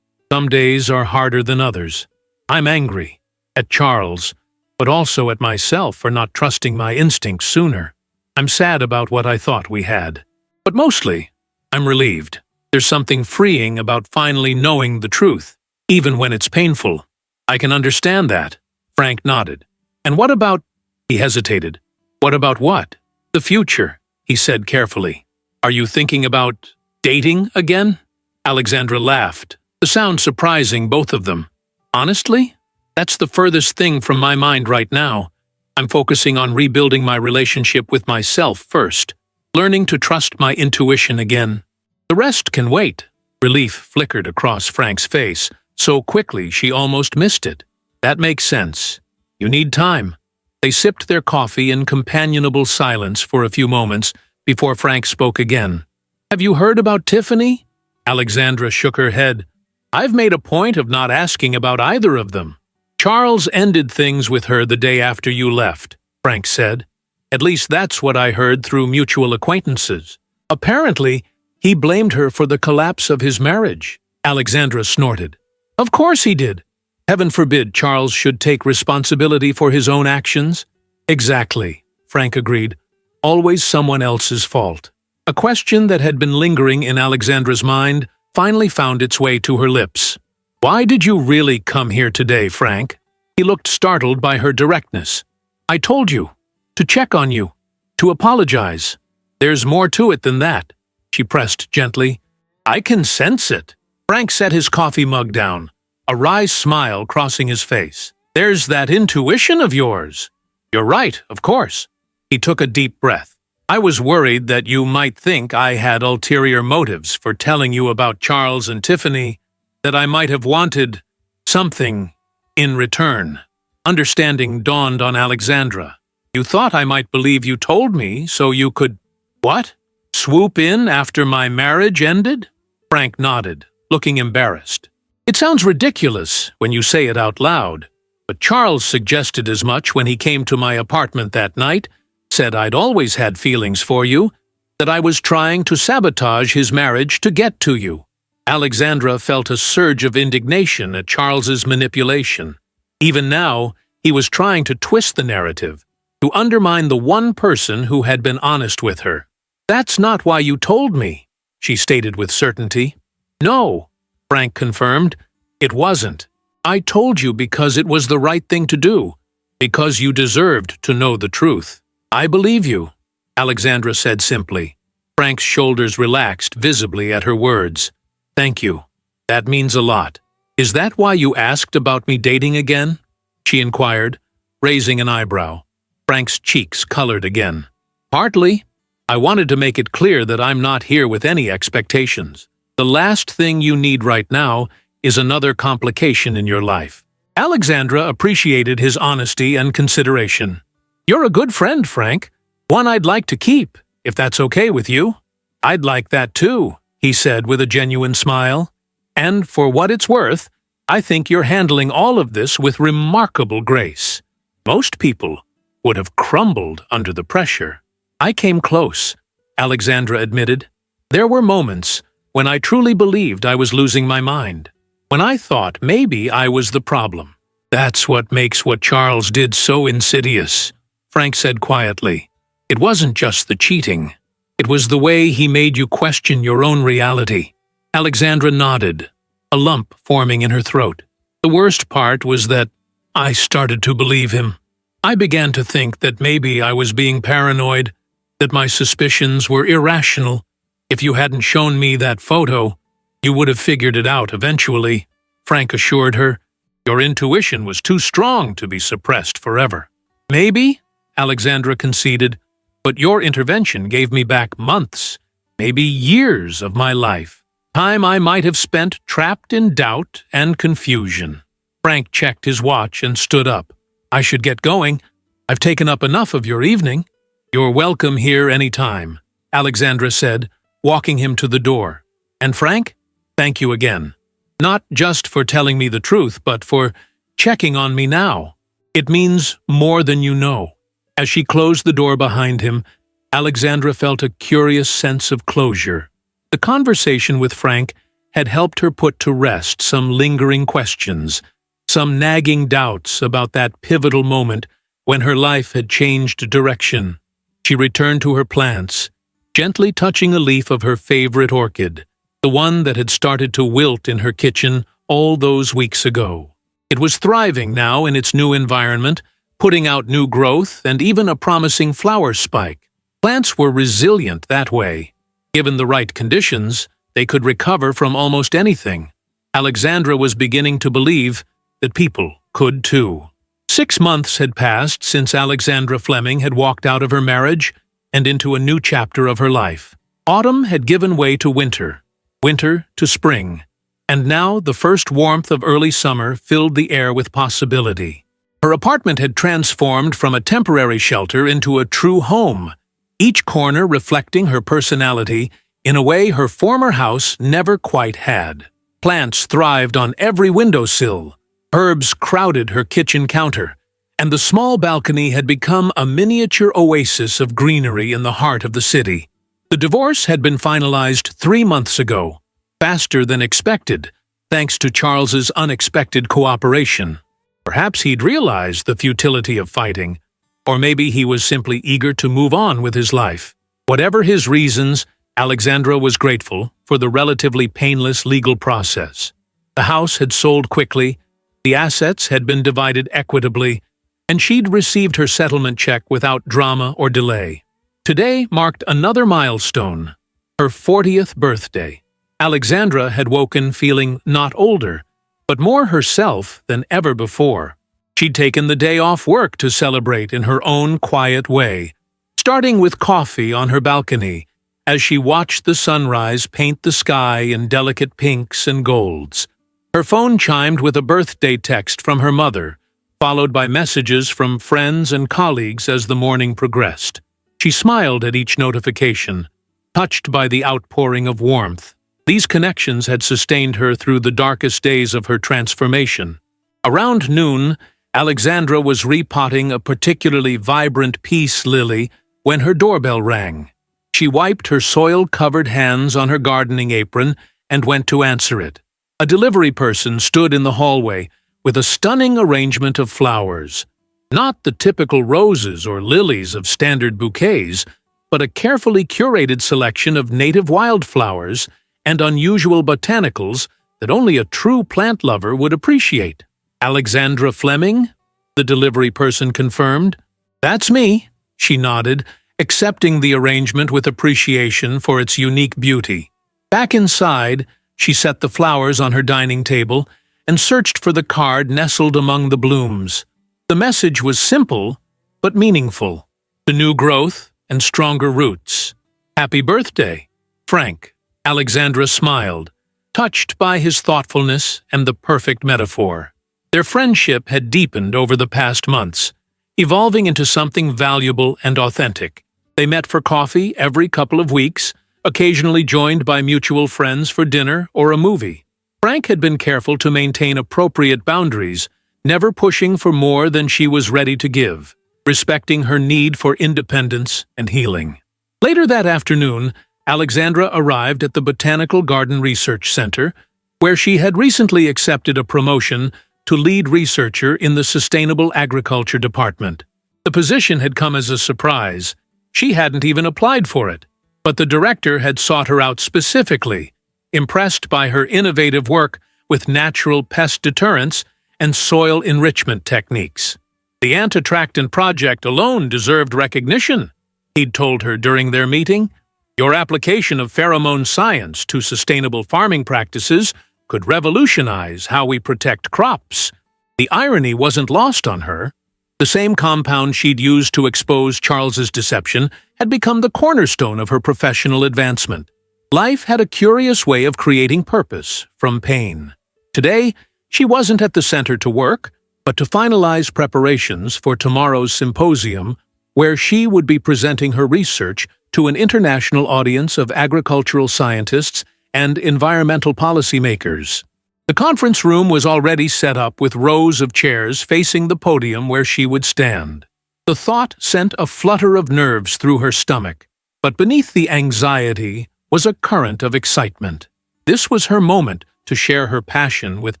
Some days are harder than others. I'm angry at Charles, but also at myself for not trusting my instincts sooner. I'm sad about what I thought we had. But mostly, I'm relieved. There's something freeing about finally knowing the truth, even when it's painful. I can understand that. Frank nodded. And what about... He hesitated. What about what? The future, he said carefully. Are you thinking about dating again? Alexandra laughed, the sound surprising both of them. Honestly? That's the furthest thing from my mind right now. I'm focusing on rebuilding my relationship with myself first, learning to trust my intuition again. The rest can wait. Relief flickered across Frank's face, so quickly she almost missed it. That makes sense. You need time. They sipped their coffee in companionable silence for a few moments before Frank spoke again. Have you heard about Tiffany? Alexandra shook her head. I've made a point of not asking about either of them. Charles ended things with her the day after you left, Frank said. At least that's what I heard through mutual acquaintances. Apparently, he blamed her for the collapse of his marriage. Alexandra snorted. Of course he did. Heaven forbid Charles should take responsibility for his own actions. Exactly, Frank agreed. Always someone else's fault. A question that had been lingering in Alexandra's mind finally found its way to her lips. Why did you really come here today, Frank? He looked startled by her directness. I told you. To check on you. To apologize. There's more to it than that, she pressed gently. I can sense it. Frank set his coffee mug down, a wry smile crossing his face. There's that intuition of yours. You're right, of course. He took a deep breath. I was worried that you might think I had ulterior motives for telling you about Charles and Tiffany, that I might have wanted something in return. Understanding dawned on Alexandra. You thought I might believe you told me so you could— What? Swoop in after my marriage ended? Frank nodded, looking embarrassed. It sounds ridiculous when you say it out loud, but Charles suggested as much when he came to my apartment that night, said I'd always had feelings for you, that I was trying to sabotage his marriage to get to you. Alexandra felt a surge of indignation at Charles's manipulation. Even now, he was trying to twist the narrative, to undermine the one person who had been honest with her. That's not why you told me, she stated with certainty. No, Frank confirmed. It wasn't. I told you because it was the right thing to do, because you deserved to know the truth. I believe you, Alexandra said simply. Frank's shoulders relaxed visibly at her words. Thank you. That means a lot. Is that why you asked about me dating again? She inquired, raising an eyebrow. Frank's cheeks colored again. Partly. I wanted to make it clear that I'm not here with any expectations. The last thing you need right now is another complication in your life. Alexandra appreciated his honesty and consideration. You're a good friend, Frank. One I'd like to keep, if that's okay with you. I'd like that too, he said with a genuine smile. And for what it's worth, I think you're handling all of this with remarkable grace. Most people would have crumbled under the pressure. I came close, Alexandra admitted. There were moments when I truly believed I was losing my mind, when I thought maybe I was the problem. That's what makes what Charles did so insidious, Frank said quietly. It wasn't just the cheating. It was the way he made you question your own reality. Alexandra nodded, a lump forming in her throat. The worst part was that I started to believe him. I began to think that maybe I was being paranoid, that my suspicions were irrational. If you hadn't shown me that photo, you would have figured it out eventually, Frank assured her. Your intuition was too strong to be suppressed forever. Maybe, Alexandra conceded, but your intervention gave me back months, maybe years of my life. Time I might have spent trapped in doubt and confusion. Frank checked his watch and stood up. I should get going. I've taken up enough of your evening. You're welcome here any time, Alexandra said, walking him to the door. And Frank, thank you again. Not just for telling me the truth, but for checking on me now. It means more than you know. As she closed the door behind him, Alexandra felt a curious sense of closure. The conversation with Frank had helped her put to rest some lingering questions, some nagging doubts about that pivotal moment when her life had changed direction. She returned to her plants, gently touching a leaf of her favorite orchid, the one that had started to wilt in her kitchen all those weeks ago. It was thriving now in its new environment, putting out new growth and even a promising flower spike. Plants were resilient that way. Given the right conditions, they could recover from almost anything. Alexandra was beginning to believe that people could too. 6 months had passed since Alexandra Fleming had walked out of her marriage and into a new chapter of her life. Autumn had given way to winter, winter to spring, and now the first warmth of early summer filled the air with possibility. Her apartment had transformed from a temporary shelter into a true home, each corner reflecting her personality in a way her former house never quite had. Plants thrived on every windowsill, herbs crowded her kitchen counter, and the small balcony had become a miniature oasis of greenery in the heart of the city. The divorce had been finalized 3 months ago, faster than expected, thanks to Charles's unexpected cooperation. Perhaps he'd realized the futility of fighting, or maybe he was simply eager to move on with his life. Whatever his reasons, Alexandra was grateful for the relatively painless legal process. The house had sold quickly, the assets had been divided equitably, and she'd received her settlement check without drama or delay. Today marked another milestone, her 40th birthday. Alexandra had woken feeling not older, but more herself than ever before. She'd taken the day off work to celebrate in her own quiet way, starting with coffee on her balcony as she watched the sunrise paint the sky in delicate pinks and golds. Her phone chimed with a birthday text from her mother, followed by messages from friends and colleagues as the morning progressed. She smiled at each notification, touched by the outpouring of warmth. These connections had sustained her through the darkest days of her transformation. Around noon, Alexandra was repotting a particularly vibrant peace lily when her doorbell rang. She wiped her soil-covered hands on her gardening apron and went to answer it. A delivery person stood in the hallway with a stunning arrangement of flowers. Not the typical roses or lilies of standard bouquets, but a carefully curated selection of native wildflowers and unusual botanicals that only a true plant lover would appreciate. "Alexandra Fleming?" the delivery person confirmed. "That's me," she nodded, accepting the arrangement with appreciation for its unique beauty. Back inside, she set the flowers on her dining table and searched for the card nestled among the blooms. The message was simple, but meaningful. "To new growth and stronger roots. Happy birthday, Frank." Alexandra smiled, touched by his thoughtfulness and the perfect metaphor. Their friendship had deepened over the past months, evolving into something valuable and authentic. They met for coffee every couple of weeks, occasionally joined by mutual friends for dinner or a movie. Frank had been careful to maintain appropriate boundaries, never pushing for more than she was ready to give, respecting her need for independence and healing. Later that afternoon, Alexandra arrived at the Botanical Garden Research Center, where she had recently accepted a promotion to lead researcher in the Sustainable Agriculture Department. The position had come as a surprise. She hadn't even applied for it, but the director had sought her out specifically, impressed by her innovative work with natural pest deterrence and soil enrichment techniques. The anti-attractant project alone deserved recognition, he'd told her during their meeting. "Your application of pheromone science to sustainable farming practices could revolutionize how we protect crops." The irony wasn't lost on her. The same compound she'd used to expose Charles's deception had become the cornerstone of her professional advancement. Life had a curious way of creating purpose from pain. Today, she wasn't at the center to work, but to finalize preparations for tomorrow's symposium, where she would be presenting her research to an international audience of agricultural scientists and environmental policymakers. The conference room was already set up with rows of chairs facing the podium where she would stand. The thought sent a flutter of nerves through her stomach, but beneath the anxiety was a current of excitement. This was her moment to share her passion with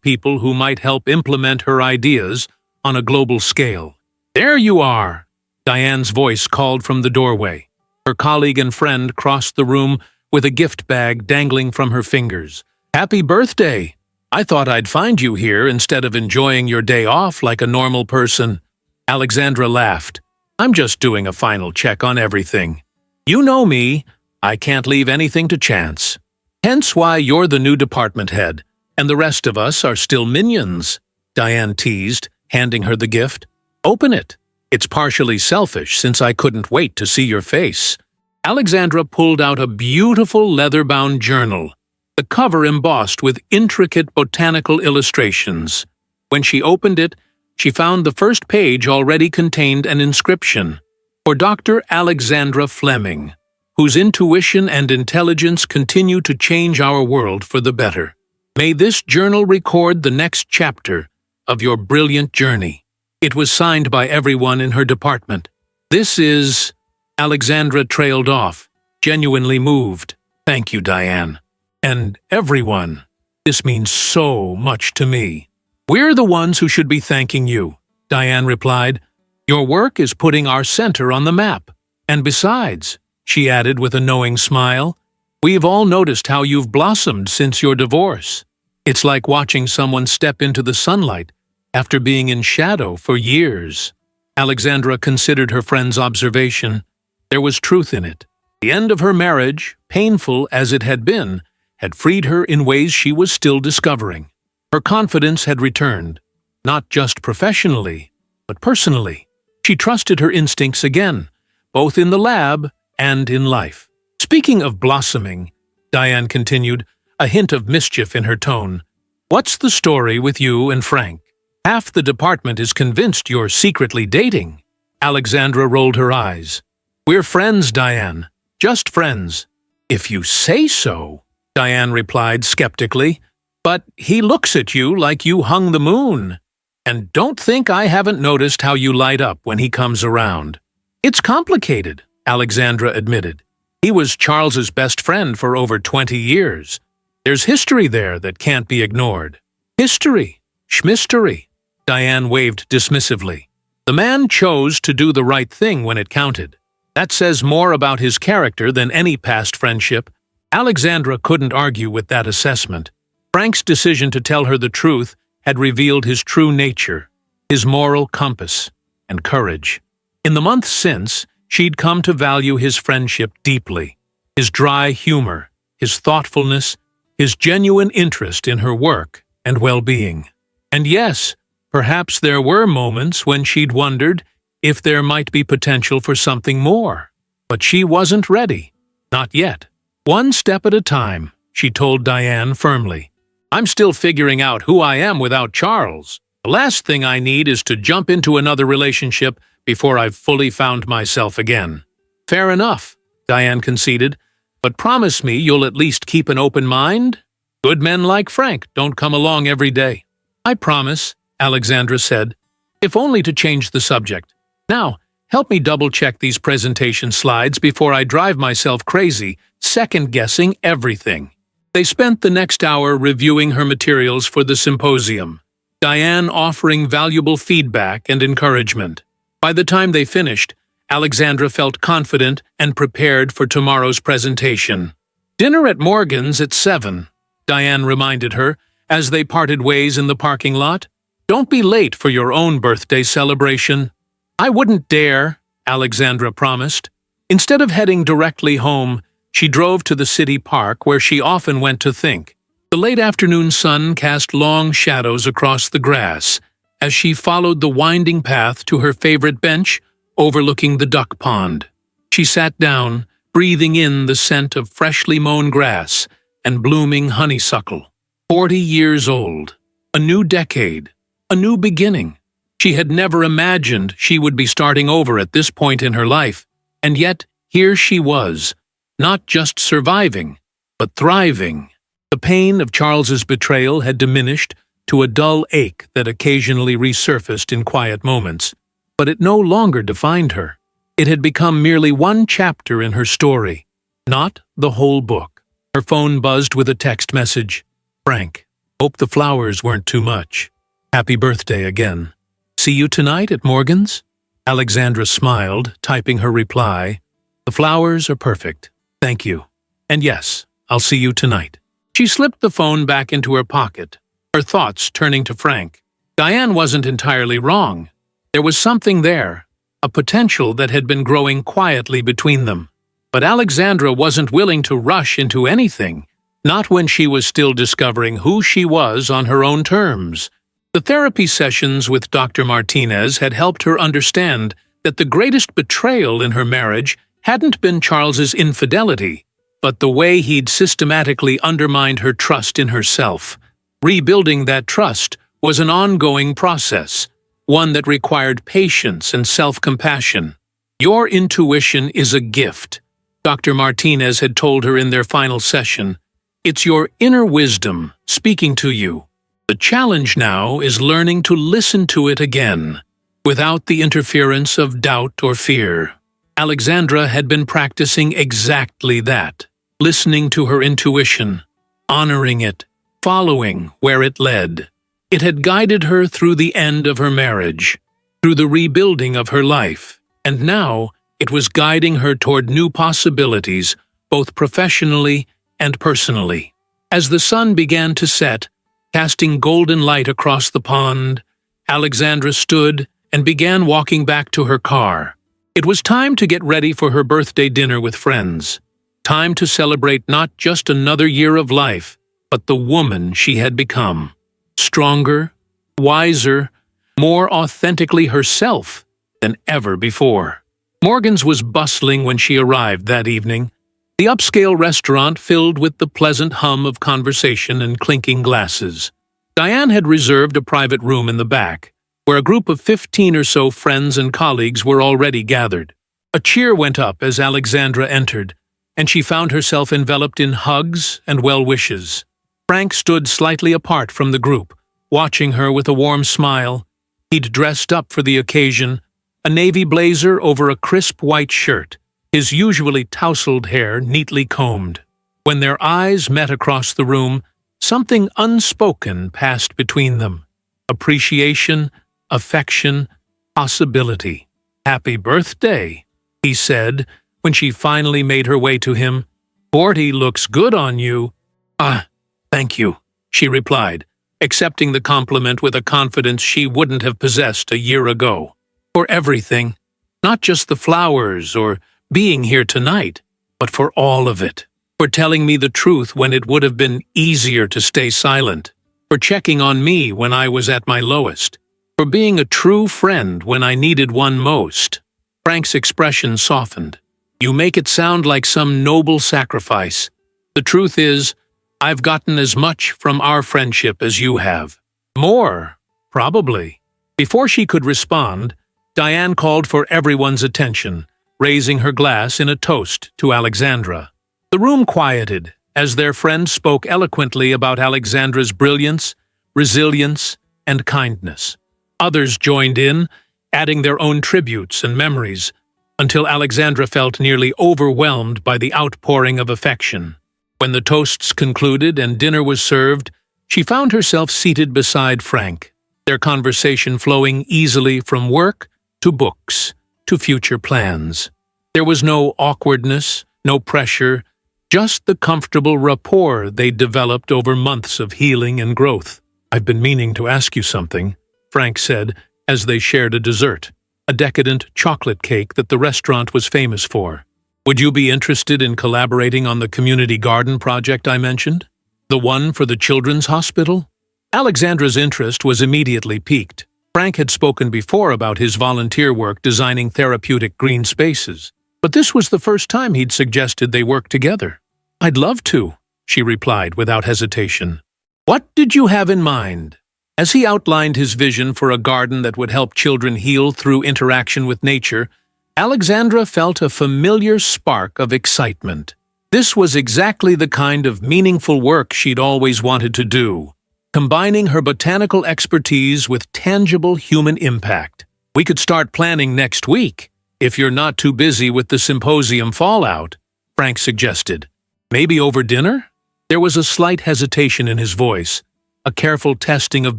people who might help implement her ideas on a global scale. "There you are," Diane's voice called from the doorway. Her colleague and friend crossed the room with a gift bag dangling from her fingers. "Happy birthday! I thought I'd find you here instead of enjoying your day off like a normal person." Alexandra laughed. "I'm just doing a final check on everything. You know me, I can't leave anything to chance. Hence why you're the new department head, and the rest of us are still minions," Diane teased, handing her the gift. "Open it. It's partially selfish since I couldn't wait to see your face." Alexandra pulled out a beautiful leather-bound journal, the cover embossed with intricate botanical illustrations. When she opened it, she found the first page already contained an inscription, "For Dr. Alexandra Fleming, whose intuition and intelligence continue to change our world for the better. May this journal record the next chapter of your brilliant journey." It was signed by everyone in her department. "This is—" Alexandra trailed off, genuinely moved. "Thank you, Diane. And everyone. This means so much to me." "We're the ones who should be thanking you," Diane replied. "Your work is putting our center on the map. And besides," she added with a knowing smile, "we've all noticed how you've blossomed since your divorce. It's like watching someone step into the sunlight after being in shadow for years." Alexandra considered her friend's observation. There was truth in it. The end of her marriage, painful as it had been, had freed her in ways she was still discovering. Her confidence had returned. not just professionally, but personally. She trusted her instincts again, both in the lab and in life. Speaking of blossoming, Diane continued, a hint of mischief in her tone, what's the story with you and Frank? Half the department is convinced you're secretly dating. Alexandra rolled her eyes. We're friends, Diane. Just friends. If you say so, Diane replied skeptically. But he looks at you like you hung the moon. And don't think I haven't noticed how you light up when he comes around. It's complicated, Alexandra admitted. He was Charles's best friend for over 20 years. There's history there that can't be ignored. History. Schmistery. Diane waved dismissively. The man chose to do the right thing when it counted. That says more about his character than any past friendship. Alexandra couldn't argue with that assessment. Frank's decision to tell her the truth had revealed his true nature, his moral compass, and courage. In the months since, she'd come to value his friendship deeply. His dry humor, his thoughtfulness, his genuine interest in her work and well-being. And yes, perhaps there were moments when she'd wondered if there might be potential for something more. But she wasn't ready. Not yet. One step at a time, she told Diane firmly. I'm still figuring out who I am without Charles. The last thing I need is to jump into another relationship before I've fully found myself again. Fair enough, Diane conceded, but promise me you'll at least keep an open mind? Good men like Frank don't come along every day. I promise, Alexandra said, if only to change the subject. Now, help me double-check these presentation slides before I drive myself crazy, second-guessing everything. They spent the next hour reviewing her materials for the symposium, Diane offering valuable feedback and encouragement. By the time they finished, Alexandra felt confident and prepared for tomorrow's presentation. Dinner at Morgan's at 7, Diane reminded her, as they parted ways in the parking lot. Don't be late for your own birthday celebration. I wouldn't dare, Alexandra promised. Instead of heading directly home, she drove to the city park where she often went to think. The late afternoon sun cast long shadows across the grass as she followed the winding path to her favorite bench overlooking the duck pond. She sat down, breathing in the scent of freshly mown grass and blooming honeysuckle. 40 years old, a new decade, a new beginning. She had never imagined she would be starting over at this point in her life, and yet here she was, not just surviving, but thriving. The pain of Charles's betrayal had diminished to a dull ache that occasionally resurfaced in quiet moments, but it no longer defined her. It had become merely one chapter in her story, not the whole book. Her phone buzzed with a text message. Frank, hope the flowers weren't too much. Happy birthday again. See you tonight at Morgan's? Alexandra smiled, typing her reply. The flowers are perfect. Thank you. And yes, I'll see you tonight. She slipped the phone back into her pocket, her thoughts turning to Frank. Diane wasn't entirely wrong. There was something there, a potential that had been growing quietly between them. But Alexandra wasn't willing to rush into anything, not when she was still discovering who she was on her own terms. The therapy sessions with Dr. Martinez had helped her understand that the greatest betrayal in her marriage hadn't been Charles's infidelity, but the way he'd systematically undermined her trust in herself. Rebuilding that trust was an ongoing process, one that required patience and self-compassion. Your intuition is a gift, Dr. Martinez had told her in their final session. It's your inner wisdom speaking to you. The challenge now is learning to listen to it again, without the interference of doubt or fear. Alexandra had been practicing exactly that, listening to her intuition, honoring it, following where it led. It had guided her through the end of her marriage, through the rebuilding of her life, and now it was guiding her toward new possibilities, both professionally and personally. As the sun began to set, casting golden light across the pond, Alexandra stood and began walking back to her car. It was time to get ready for her birthday dinner with friends. Time to celebrate not just another year of life, but the woman she had become. Stronger, wiser, more authentically herself than ever before. Morgan's was bustling when she arrived that evening, the upscale restaurant filled with the pleasant hum of conversation and clinking glasses. Diane had reserved a private room in the back, where a group of 15 or so friends and colleagues were already gathered. A cheer went up as Alexandra entered, and she found herself enveloped in hugs and well wishes. Frank stood slightly apart from the group, watching her with a warm smile. He'd dressed up for the occasion, a navy blazer over a crisp white shirt, his usually tousled hair neatly combed. When their eyes met across the room, something unspoken passed between them. Appreciation, affection, possibility. "Happy birthday," he said, when she finally made her way to him. "40 looks good on you." "Ah, thank you," she replied, accepting the compliment with a confidence she wouldn't have possessed a year ago. "For everything, not just the flowers or being here tonight, but for all of it. For telling me the truth when it would have been easier to stay silent. For checking on me when I was at my lowest. For being a true friend when I needed one most." Frank's expression softened. "You make it sound like some noble sacrifice. The truth is, I've gotten as much from our friendship as you have. More, probably." Before she could respond, Diane called for everyone's attention, raising her glass in a toast to Alexandra. The room quieted as their friend spoke eloquently about Alexandra's brilliance, resilience, and kindness. Others joined in, adding their own tributes and memories, until Alexandra felt nearly overwhelmed by the outpouring of affection. When the toasts concluded and dinner was served, she found herself seated beside Frank, their conversation flowing easily from work to books to future plans. There was no awkwardness, no pressure, just the comfortable rapport they'd developed over months of healing and growth. "I've been meaning to ask you something," Frank said as they shared a dessert, a decadent chocolate cake that the restaurant was famous for. "Would you be interested in collaborating on the community garden project I mentioned? The one for the children's hospital?" Alexandra's interest was immediately piqued. Frank had spoken before about his volunteer work designing therapeutic green spaces, but this was the first time he'd suggested they work together. "I'd love to," she replied without hesitation. "What did you have in mind?" As he outlined his vision for a garden that would help children heal through interaction with nature, Alexandra felt a familiar spark of excitement. This was exactly the kind of meaningful work she'd always wanted to do, combining her botanical expertise with tangible human impact. "We could start planning next week, if you're not too busy with the symposium fallout," Frank suggested. "Maybe over dinner?" There was a slight hesitation in his voice, a careful testing of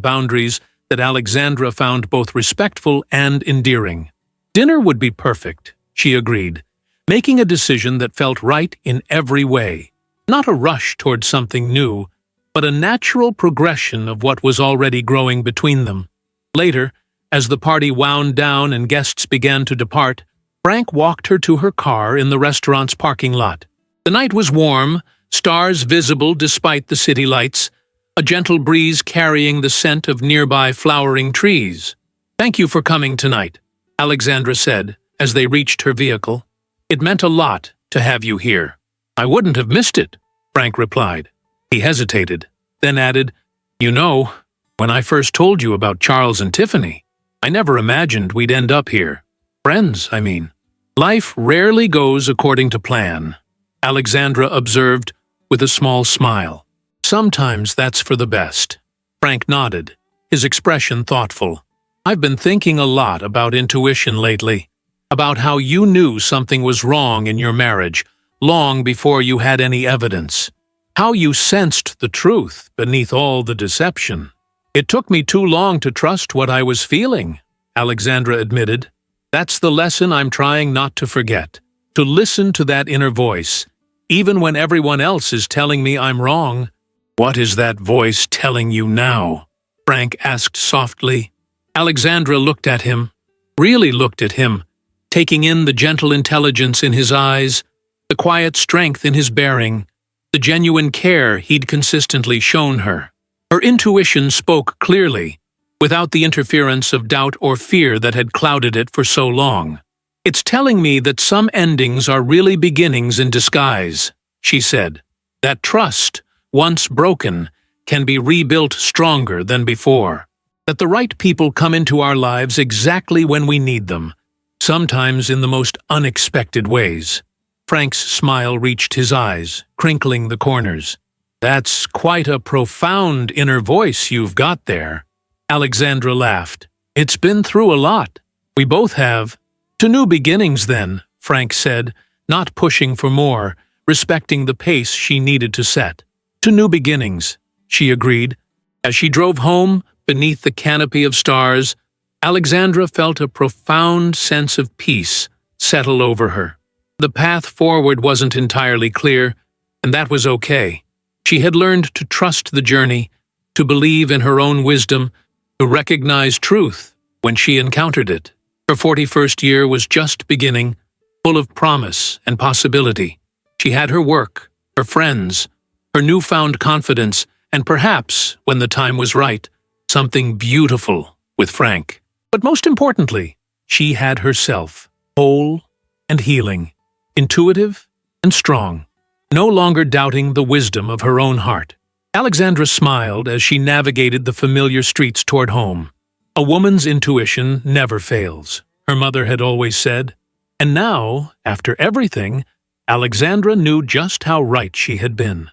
boundaries that Alexandra found both respectful and endearing. Dinner would be perfect, she agreed, making a decision that felt right in every way. Not a rush toward something new, but a natural progression of what was already growing between them. Later, as the party wound down and guests began to depart, Frank walked her to her car in the restaurant's parking lot. The night was warm, stars visible despite the city lights, a gentle breeze carrying the scent of nearby flowering trees. "Thank you for coming tonight," Alexandra said, as they reached her vehicle. "It meant a lot to have you here." "I wouldn't have missed it," Frank replied. He hesitated, then added, "You know, when I first told you about Charles and Tiffany, I never imagined we'd end up here. Friends, I mean. Life rarely goes according to plan," Alexandra observed with a small smile. "Sometimes that's for the best." Frank nodded, his expression thoughtful. "I've been thinking a lot about intuition lately, about how you knew something was wrong in your marriage long before you had any evidence, how you sensed the truth beneath all the deception." "It took me too long to trust what I was feeling," Alexandra admitted. "That's the lesson I'm trying not to forget, to listen to that inner voice, even when everyone else is telling me I'm wrong." "What is that voice telling you now?" Frank asked softly. Alexandra looked at him, really looked at him, taking in the gentle intelligence in his eyes, the quiet strength in his bearing, the genuine care he'd consistently shown her. Her intuition spoke clearly. without the interference of doubt or fear that had clouded it for so long. "It's telling me that some endings are really beginnings in disguise," she said. "That trust, once broken, can be rebuilt stronger than before. That the right people come into our lives exactly when we need them, sometimes in the most unexpected ways." Frank's smile reached his eyes, crinkling the corners. "That's quite a profound inner voice you've got there." Alexandra laughed. "It's been through a lot. We both have." "To new beginnings, then," Frank said, not pushing for more, respecting the pace she needed to set. "To new beginnings," she agreed. As she drove home, beneath the canopy of stars, Alexandra felt a profound sense of peace settle over her. The path forward wasn't entirely clear, and that was okay. She had learned to trust the journey, to believe in her own wisdom, to recognize truth when she encountered it. Her 41st year was just beginning, full of promise and possibility. She had her work, her friends, her newfound confidence, and perhaps, when the time was right, something beautiful with Frank. But most importantly, she had herself, whole and healing, intuitive and strong, no longer doubting the wisdom of her own heart. Alexandra smiled as she navigated the familiar streets toward home. A woman's intuition never fails, her mother had always said. And now, after everything, Alexandra knew just how right she had been.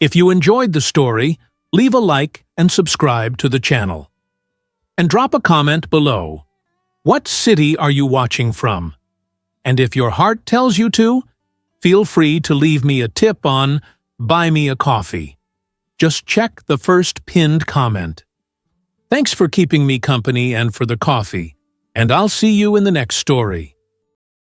If you enjoyed the story, leave a like and subscribe to the channel. And drop a comment below. What city are you watching from? And if your heart tells you to, feel free to leave me a tip on Buy Me a Coffee. Just check the first pinned comment. Thanks for keeping me company and for the coffee, and I'll see you in the next story.